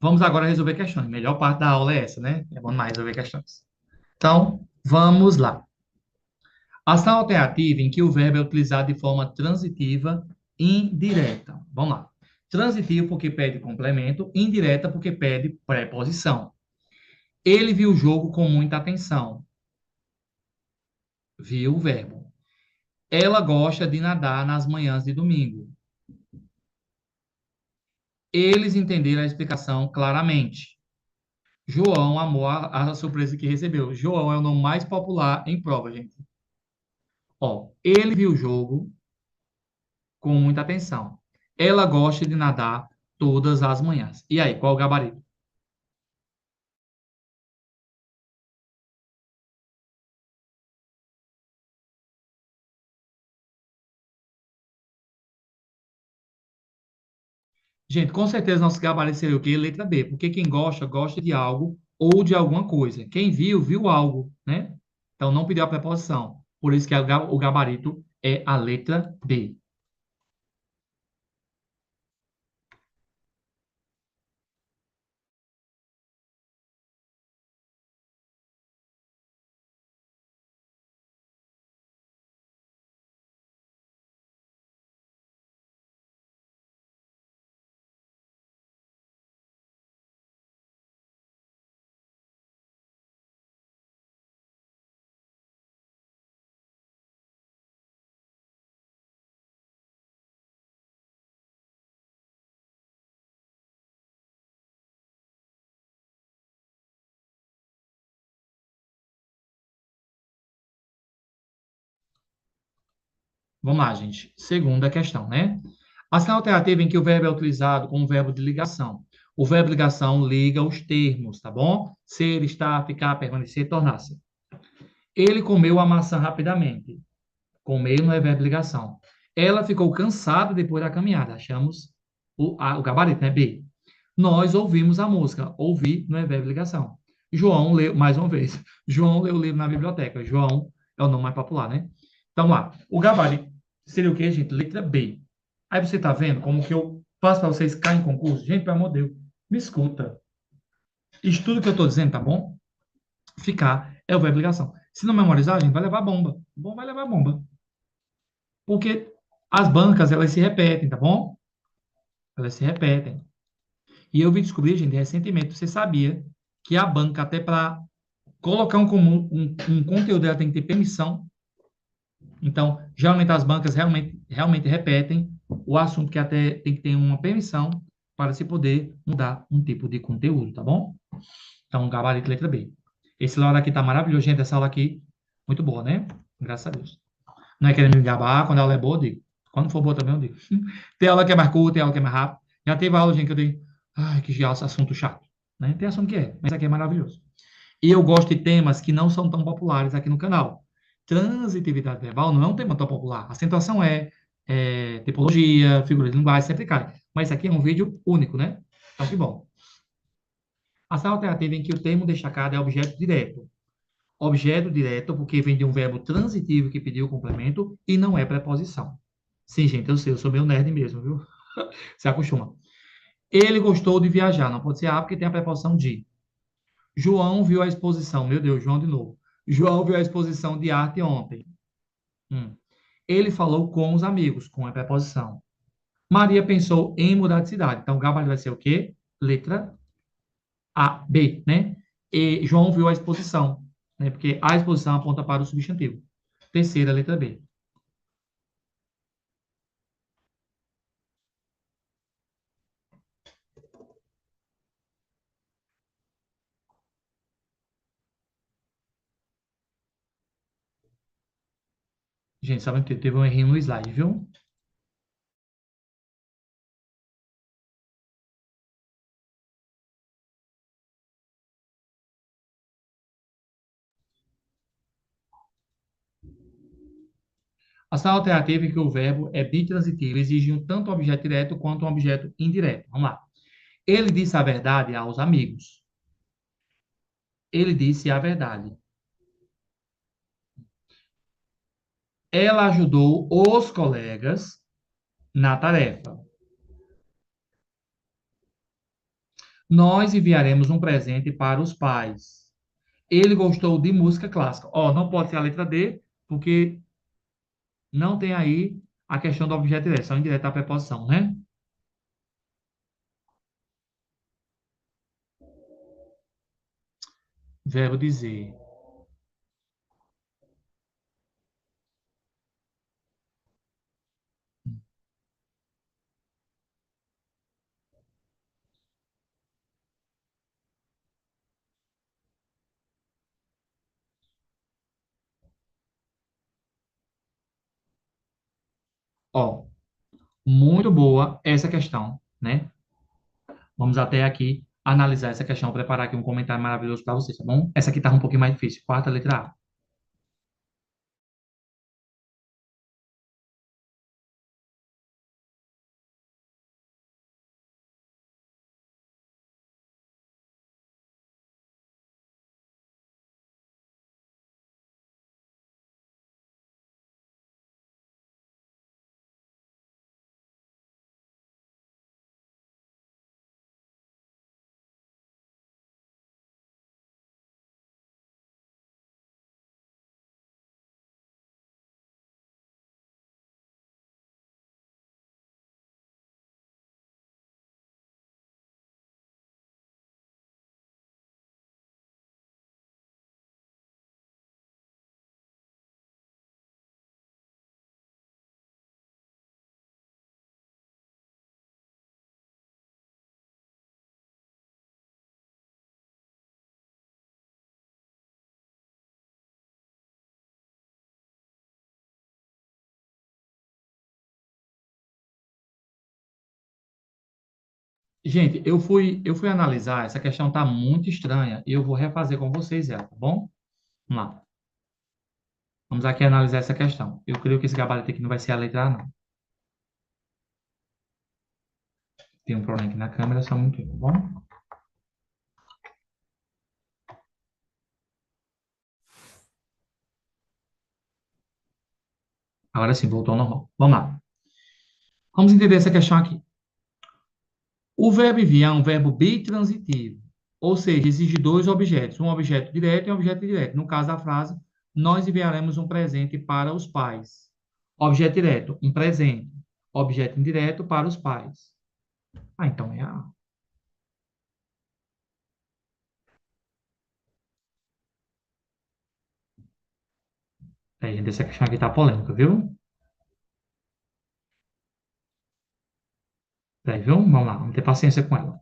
vamos agora resolver questões. A melhor parte da aula é essa, né? É bom demais resolver questões. Então, vamos lá. Ação alternativa em que o verbo é utilizado de forma transitiva indireta. Vamos lá. Transitivo porque pede complemento, indireta porque pede preposição. Ele viu o jogo com muita atenção. Viu o verbo. Ela gosta de nadar nas manhãs de domingo. Eles entenderam a explicação claramente. João amou a surpresa que recebeu. João é o nome mais popular em prova, gente. Ó, ele viu o jogo com muita atenção. Ela gosta de nadar todas as manhãs. E aí, qual o gabarito? Gente, com certeza nosso gabarito seria o quê? Letra B, porque quem gosta, gosta de algo ou de alguma coisa. Quem viu, viu algo, né? Então não pediu a preposição. Por isso que o gabarito é a letra B. Vamos lá, gente. Segunda questão, né? Ação alternativa em que o verbo é utilizado como verbo de ligação. O verbo de ligação liga os termos, tá bom? Ser, estar, ficar, permanecer, tornar-se. Ele comeu a maçã rapidamente. Comer não é verbo de ligação. Ela ficou cansada depois da caminhada. Achamos o gabarito, né? B. Nós ouvimos a música. Ouvir não é verbo de ligação. João leu, mais uma vez, João leu o livro na biblioteca. João é o nome mais popular, né? Então, lá, o gabarito seria o quê, gente? Letra B. Aí você tá vendo como que eu faço para vocês caírem em concurso? Gente, pelo amor de Deus, me escuta. Estudo o que eu tô dizendo, tá bom? Ficar é o verbo de ligação. Se não memorizar, gente, vai levar bomba. Bom, vai levar bomba. Porque as bancas, elas se repetem, tá bom? Elas se repetem. E eu vi descobrir, gente, recentemente, você sabia que a banca, até para colocar um conteúdo, ela tem que ter permissão. Então, geralmente as bancas realmente repetem o assunto que até tem que ter uma permissão para se poder mudar um tipo de conteúdo, tá bom? Então, gabarito letra B. Esse aula aqui tá maravilhoso, gente. Essa aula aqui, muito boa, né? Graças a Deus. Não é querendo me gabar, quando a aula é boa, eu digo. Quando for boa também, eu digo. Tem aula que é mais curta, tem aula que é mais rápida. Já teve aula, gente, que eu digo, ai, que assunto chato. Né? Tem assunto que é, mas aqui é maravilhoso. E eu gosto de temas que não são tão populares aqui no canal. Transitividade verbal não é um tema tão popular. Acentuação tipologia, figura de linguagem, sempre cai. Mas isso aqui é um vídeo único, né? Então, que bom. Ação alternativa em que o termo destacado é objeto direto. Objeto direto, porque vem de um verbo transitivo que pediu o complemento e não é preposição. Sim, gente, eu sei, eu sou meio nerd mesmo, viu? Se acostuma. Ele gostou de viajar, não pode ser A porque tem a preposição de. João viu a exposição, meu Deus, João de novo. João viu a exposição de arte ontem. Hum. Ele falou com os amigos, com a preposição. Maria pensou em mudar de cidade. Então, o gabarito vai ser o quê? Letra A, B, né? E João viu a exposição, né? Porque a exposição aponta para o substantivo. Terceira, letra B. Gente, sabe que teve um errinho no slide, viu? Ação alternativa em que o verbo é bitransitivo, exige tanto um objeto direto quanto um objeto indireto. Vamos lá. Ele disse a verdade aos amigos. Ele disse a verdade. Ela ajudou os colegas. na tarefa. Nós enviaremos um presente para os pais. Ele gostou de música clássica. Ó, não pode ser a letra D, porque não tem aí a questão do objeto direto, só indireta a preposição, né? Verbo dizer. Ó, muito boa essa questão, né? Vamos até aqui analisar essa questão, preparar aqui um comentário maravilhoso para vocês, tá bom? Essa aqui tá um pouquinho mais difícil. Quarta letra A. Gente, eu fui analisar, essa questão tá muito estranha e eu vou refazer com vocês ela, tá bom? Vamos lá. Vamos aqui analisar essa questão. Eu creio que esse gabarito aqui não vai ser a letra A, não. Tem um problema aqui na câmera, só um minutinho, tá bom? Agora sim, voltou ao normal. Vamos lá. Vamos entender essa questão aqui. O verbo enviar é um verbo bitransitivo, ou seja, exige dois objetos, um objeto direto e um objeto indireto. No caso da frase, nós enviaremos um presente para os pais. Objeto direto, um presente. Objeto indireto para os pais. Ah, então é A. É, gente, essa questão aqui tá polêmica, viu? É, viu? Vamos lá, vamos ter paciência com ela.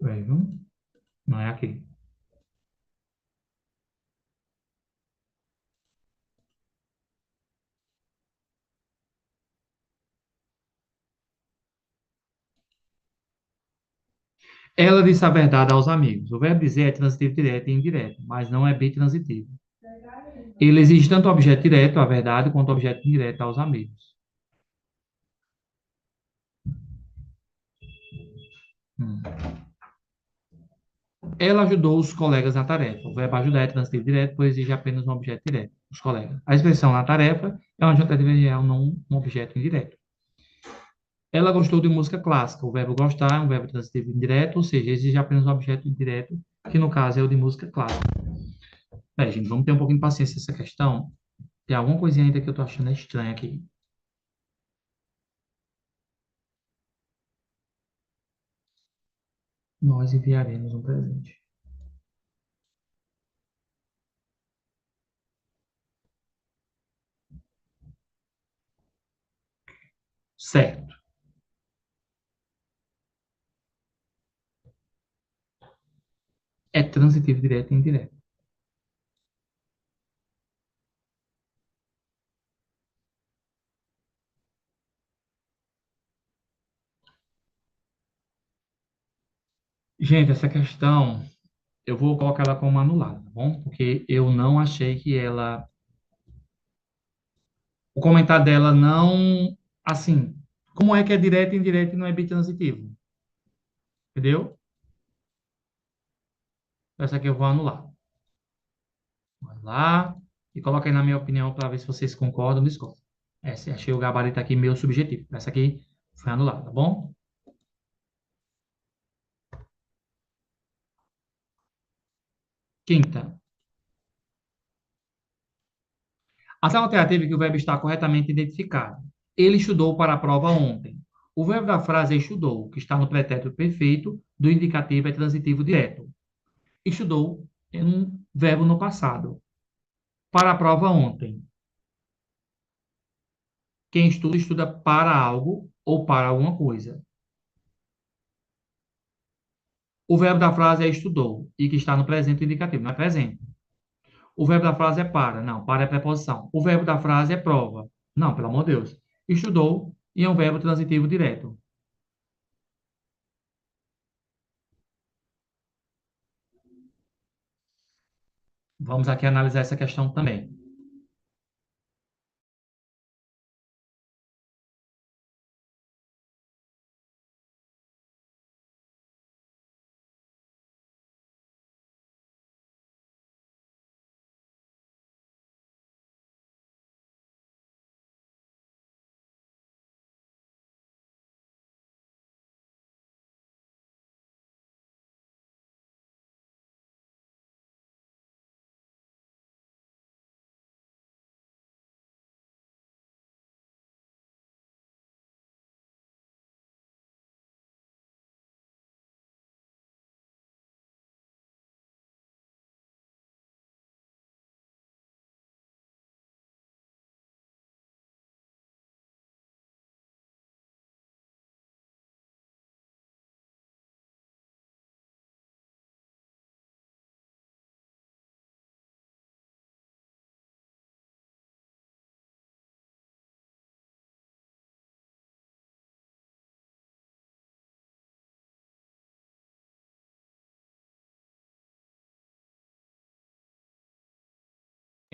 É, viu? Não é aqui. Ela disse a verdade aos amigos. O verbo dizer é transitivo direto e indireto, mas não é bitransitivo. Ele exige tanto o objeto direto, a verdade, quanto o objeto indireto aos amigos. Hum. Ela ajudou os colegas na tarefa. O verbo ajudar é transitivo direto, pois exige apenas um objeto direto, os colegas. A expressão na tarefa é uma adjuntativa real, não um objeto indireto. Ela gostou de música clássica. O verbo gostar é um verbo transitivo indireto, ou seja, exige apenas um objeto indireto, que no caso é o de música clássica. Bem, gente, vamos ter um pouquinho de paciência nessa questão. Tem alguma coisinha ainda que eu tô achando estranha aqui. Nós enviaremos um presente. Certo. É transitivo direto e indireto. Gente, essa questão eu vou colocar ela como anulada, tá bom? Porque eu não achei que ela. O comentário dela não. Assim, como é que é direto e indireto e não é bitransitivo? Entendeu? Essa aqui eu vou anular. Vai lá e coloca aí na minha opinião para ver se vocês concordam ou discordam. Essa, achei o gabarito aqui meio subjetivo. Essa aqui foi anulada, tá bom? Quinta. Ação alternativa é que o verbo está corretamente identificado. Ele estudou para a prova ontem. O verbo da frase é estudou, que está no pretérito perfeito, do indicativo é transitivo direto. Estudou é um verbo no passado. Para a prova ontem. Quem estuda, estuda para algo ou para alguma coisa. O verbo da frase é estudou e que está no presente indicativo, não é presente. O verbo da frase é para, não, para é preposição. O verbo da frase é prova. Não, pelo amor de Deus. Estudou e é um verbo transitivo direto. Vamos aqui analisar essa questão também.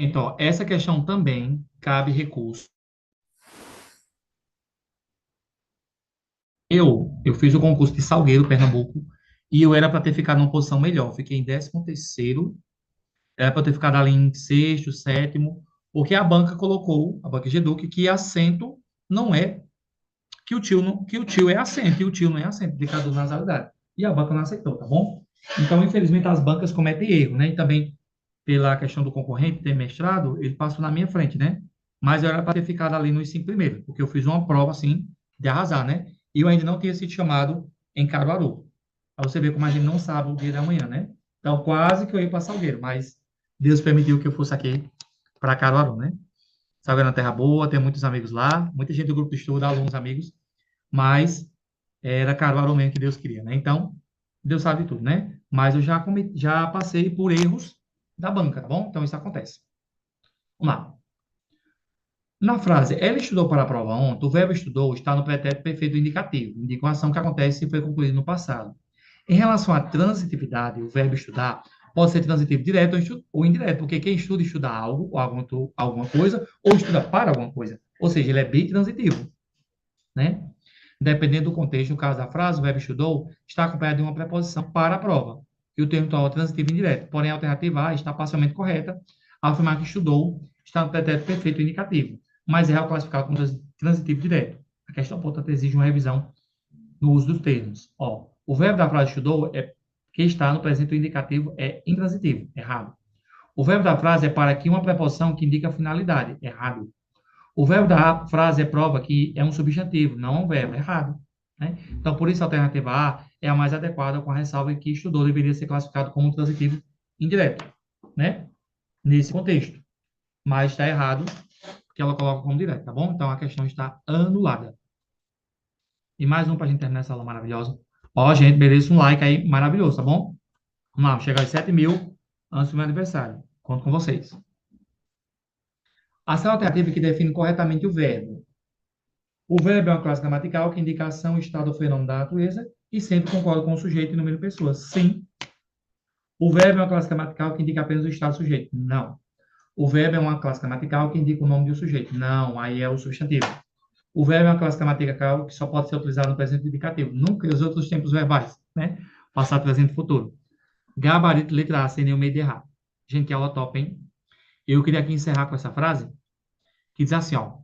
Então, essa questão também cabe recurso. Eu fiz o concurso de Salgueiro, Pernambuco, e eu era para ter ficado numa posição melhor. Fiquei em 13º, era para ter ficado ali em sexto, sétimo, porque a banca colocou, a banca Geduc, que assento não é, que o tio é assento, e o tio não é assento, indicador de nasalidade. E a banca não aceitou, tá bom? Então, infelizmente, as bancas cometem erro, né? E também, pela questão do concorrente ter mestrado, ele passou na minha frente, né? Mas eu era para ter ficado ali nos 5 primeiros, porque eu fiz uma prova, assim, de arrasar, né? E eu ainda não tinha sido chamado em Caruaru. Aí você vê como a gente não sabe o dia da manhã, né? Então, quase que eu ia para Salgueiro, mas Deus permitiu que eu fosse aqui para Caruaru, né? Salgueiro é uma terra boa, tem muitos amigos lá, muita gente do grupo de estudo, alunos, amigos, mas era Caruaru mesmo que Deus queria, né? Então, Deus sabe de tudo, né? Mas eu já passei por erros da banca, tá bom? Então, isso acontece. Vamos lá. Na frase, ela estudou para a prova ontem, o verbo estudou está no pretérito perfeito indicativo, indica uma ação que acontece e foi concluída no passado. Em relação à transitividade, o verbo estudar pode ser transitivo direto ou indireto, porque quem estuda, estuda algo, ou alguma coisa, ou estuda para alguma coisa. Ou seja, ele é bem transitivo, né? Dependendo do contexto, no caso da frase, o verbo estudou está acompanhado de uma preposição para a prova. E o termo atual é transitivo indireto. Porém, a alternativa A está parcialmente correta ao afirmar que estudou está no pretérito perfeito indicativo, mas é classificado como transitivo direto. A questão, portanto, exige uma revisão no uso dos termos. Ó, o verbo da frase estudou é que está no presente indicativo é intransitivo, errado. O verbo da frase é para aqui uma preposição que indica a finalidade, errado. O verbo da frase é prova que é um substantivo, não um verbo, errado. Né? Então, por isso, a alternativa A é a mais adequada, com a ressalva que estudou deveria ser classificado como transitivo indireto, né? Nesse contexto. Mas está errado, porque ela coloca como direto, tá bom? Então, a questão está anulada. E mais um para a gente terminar essa aula maravilhosa. Ó, gente, mereço um like aí maravilhoso, tá bom? Vamos lá, chegar aos 7.000 antes do meu aniversário. Conto com vocês. Ação alternativa que define corretamente o verbo. O verbo é uma classe gramatical que indica a ação, estado ou fenômeno da natureza e sempre concorda com o sujeito e número de pessoas. Sim. O verbo é uma classe gramatical que indica apenas o estado do sujeito. Não. O verbo é uma classe gramatical que indica o nome do sujeito. Não, aí é o substantivo. O verbo é uma classe gramatical que só pode ser utilizado no presente indicativo. Nunca os outros tempos verbais, né? Passado, presente e futuro. Gabarito, letra A, sem nenhum medo de errar. Gente, que aula top, hein? Eu queria aqui encerrar com essa frase, que diz assim, ó.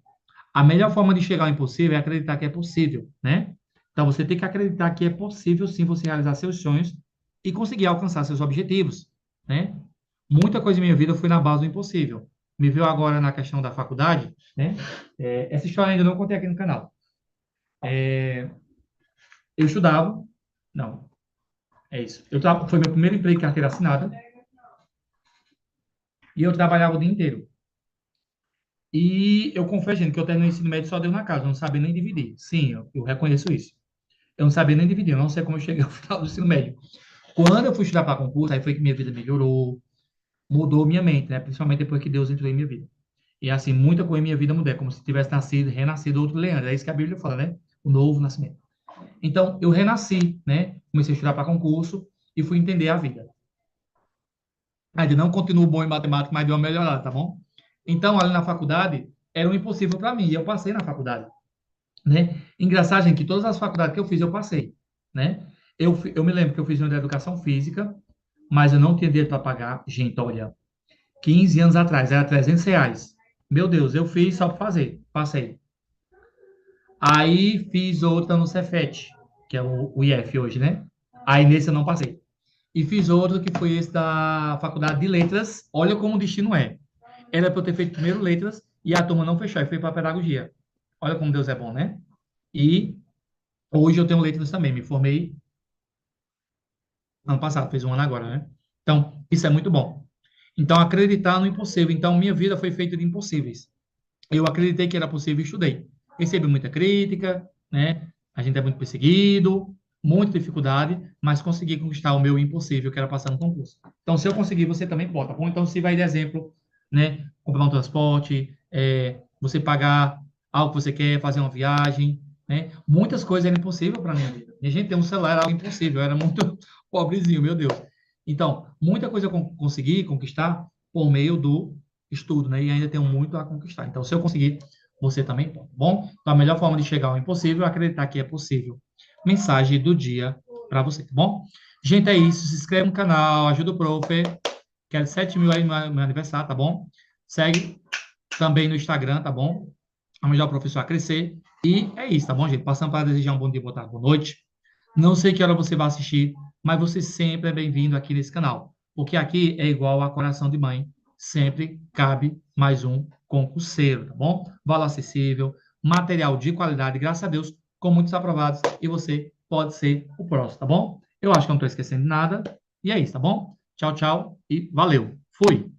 A melhor forma de chegar ao impossível é acreditar que é possível, né? Então, você tem que acreditar que é possível, sim, você realizar seus sonhos e conseguir alcançar seus objetivos, né? Muita coisa em minha vida foi na base do impossível. Me viu agora na questão da faculdade, né? Essa história ainda não contei aqui no canal. Eu estudava, não, é isso. Foi meu primeiro emprego em carteira assinada e eu trabalhava o dia inteiro. E eu confesso, gente, que eu terminei o ensino médio só deu na casa, eu não sabia nem dividir. Sim, eu reconheço isso. Eu não sabia nem dividir, eu não sei como eu cheguei ao final do ensino médio. Quando eu fui estudar para concurso, aí foi que minha vida melhorou, mudou minha mente, né? Principalmente depois que Deus entrou em minha vida. E assim, muita coisa em minha vida mudou, é como se tivesse nascido, renascido outro Leandro. É isso que a Bíblia fala, né? O novo nascimento. Então, eu renasci, né? Comecei a estudar para concurso e fui entender a vida. Ainda não continuo bom em matemática, mas deu uma melhorada, tá bom? Então, ali na faculdade, era um impossível para mim, e eu passei na faculdade, né? Engraçado, gente, que todas as faculdades que eu fiz, eu passei, né? Eu me lembro que eu fiz uma de educação física, mas eu não tinha dinheiro para pagar. Gente, olha, 15 anos atrás, era R$ 300. Meu Deus, eu fiz só para fazer, passei. Aí fiz outra no Cefet, que é o IF hoje, né? Aí nesse eu não passei. E fiz outro que foi esse da Faculdade de Letras. Olha como o destino é. Era para eu ter feito primeiro letras e a turma não fechou, e foi para pedagogia. Olha como Deus é bom, né? E hoje eu tenho letras também. Me formei ano passado, fez um ano agora, né? Então, isso é muito bom. Então, acreditar no impossível. Então, minha vida foi feita de impossíveis. Eu acreditei que era possível e estudei. Recebi muita crítica, né? A gente é muito perseguido, muita dificuldade, mas consegui conquistar o meu impossível, que era passar no concurso. Então, se eu conseguir, você também pode, tá bom? Então, se vai de exemplo, né? Comprar um transporte, você pagar algo que você quer, fazer uma viagem, né? Muitas coisas eram impossíveis para minha vida. E a gente tem um celular, era algo impossível, eu era muito pobrezinho, meu Deus. Então, muita coisa eu consegui conquistar por meio do estudo, né? E ainda tenho muito a conquistar. Então, se eu conseguir, você também pode, tá bom? Então, a melhor forma de chegar ao impossível é acreditar que é possível. Mensagem do dia para você, tá bom? Gente, é isso. Se inscreve no canal, ajuda o prof. Quero 7 mil aí no meu aniversário, tá bom? Segue também no Instagram, tá bom? Vamos ajudar o professor a crescer. E é isso, tá bom, gente? Passando para desejar um bom dia, boa tarde, boa noite. Não sei que hora você vai assistir, mas você sempre é bem-vindo aqui nesse canal, porque aqui é igual a coração de mãe, sempre cabe mais um concurseiro, tá bom? Valor acessível, material de qualidade, graças a Deus, com muitos aprovados, e você pode ser o próximo, tá bom? Eu acho que eu não estou esquecendo de nada, e é isso, tá bom? Tchau, tchau e valeu. Fui!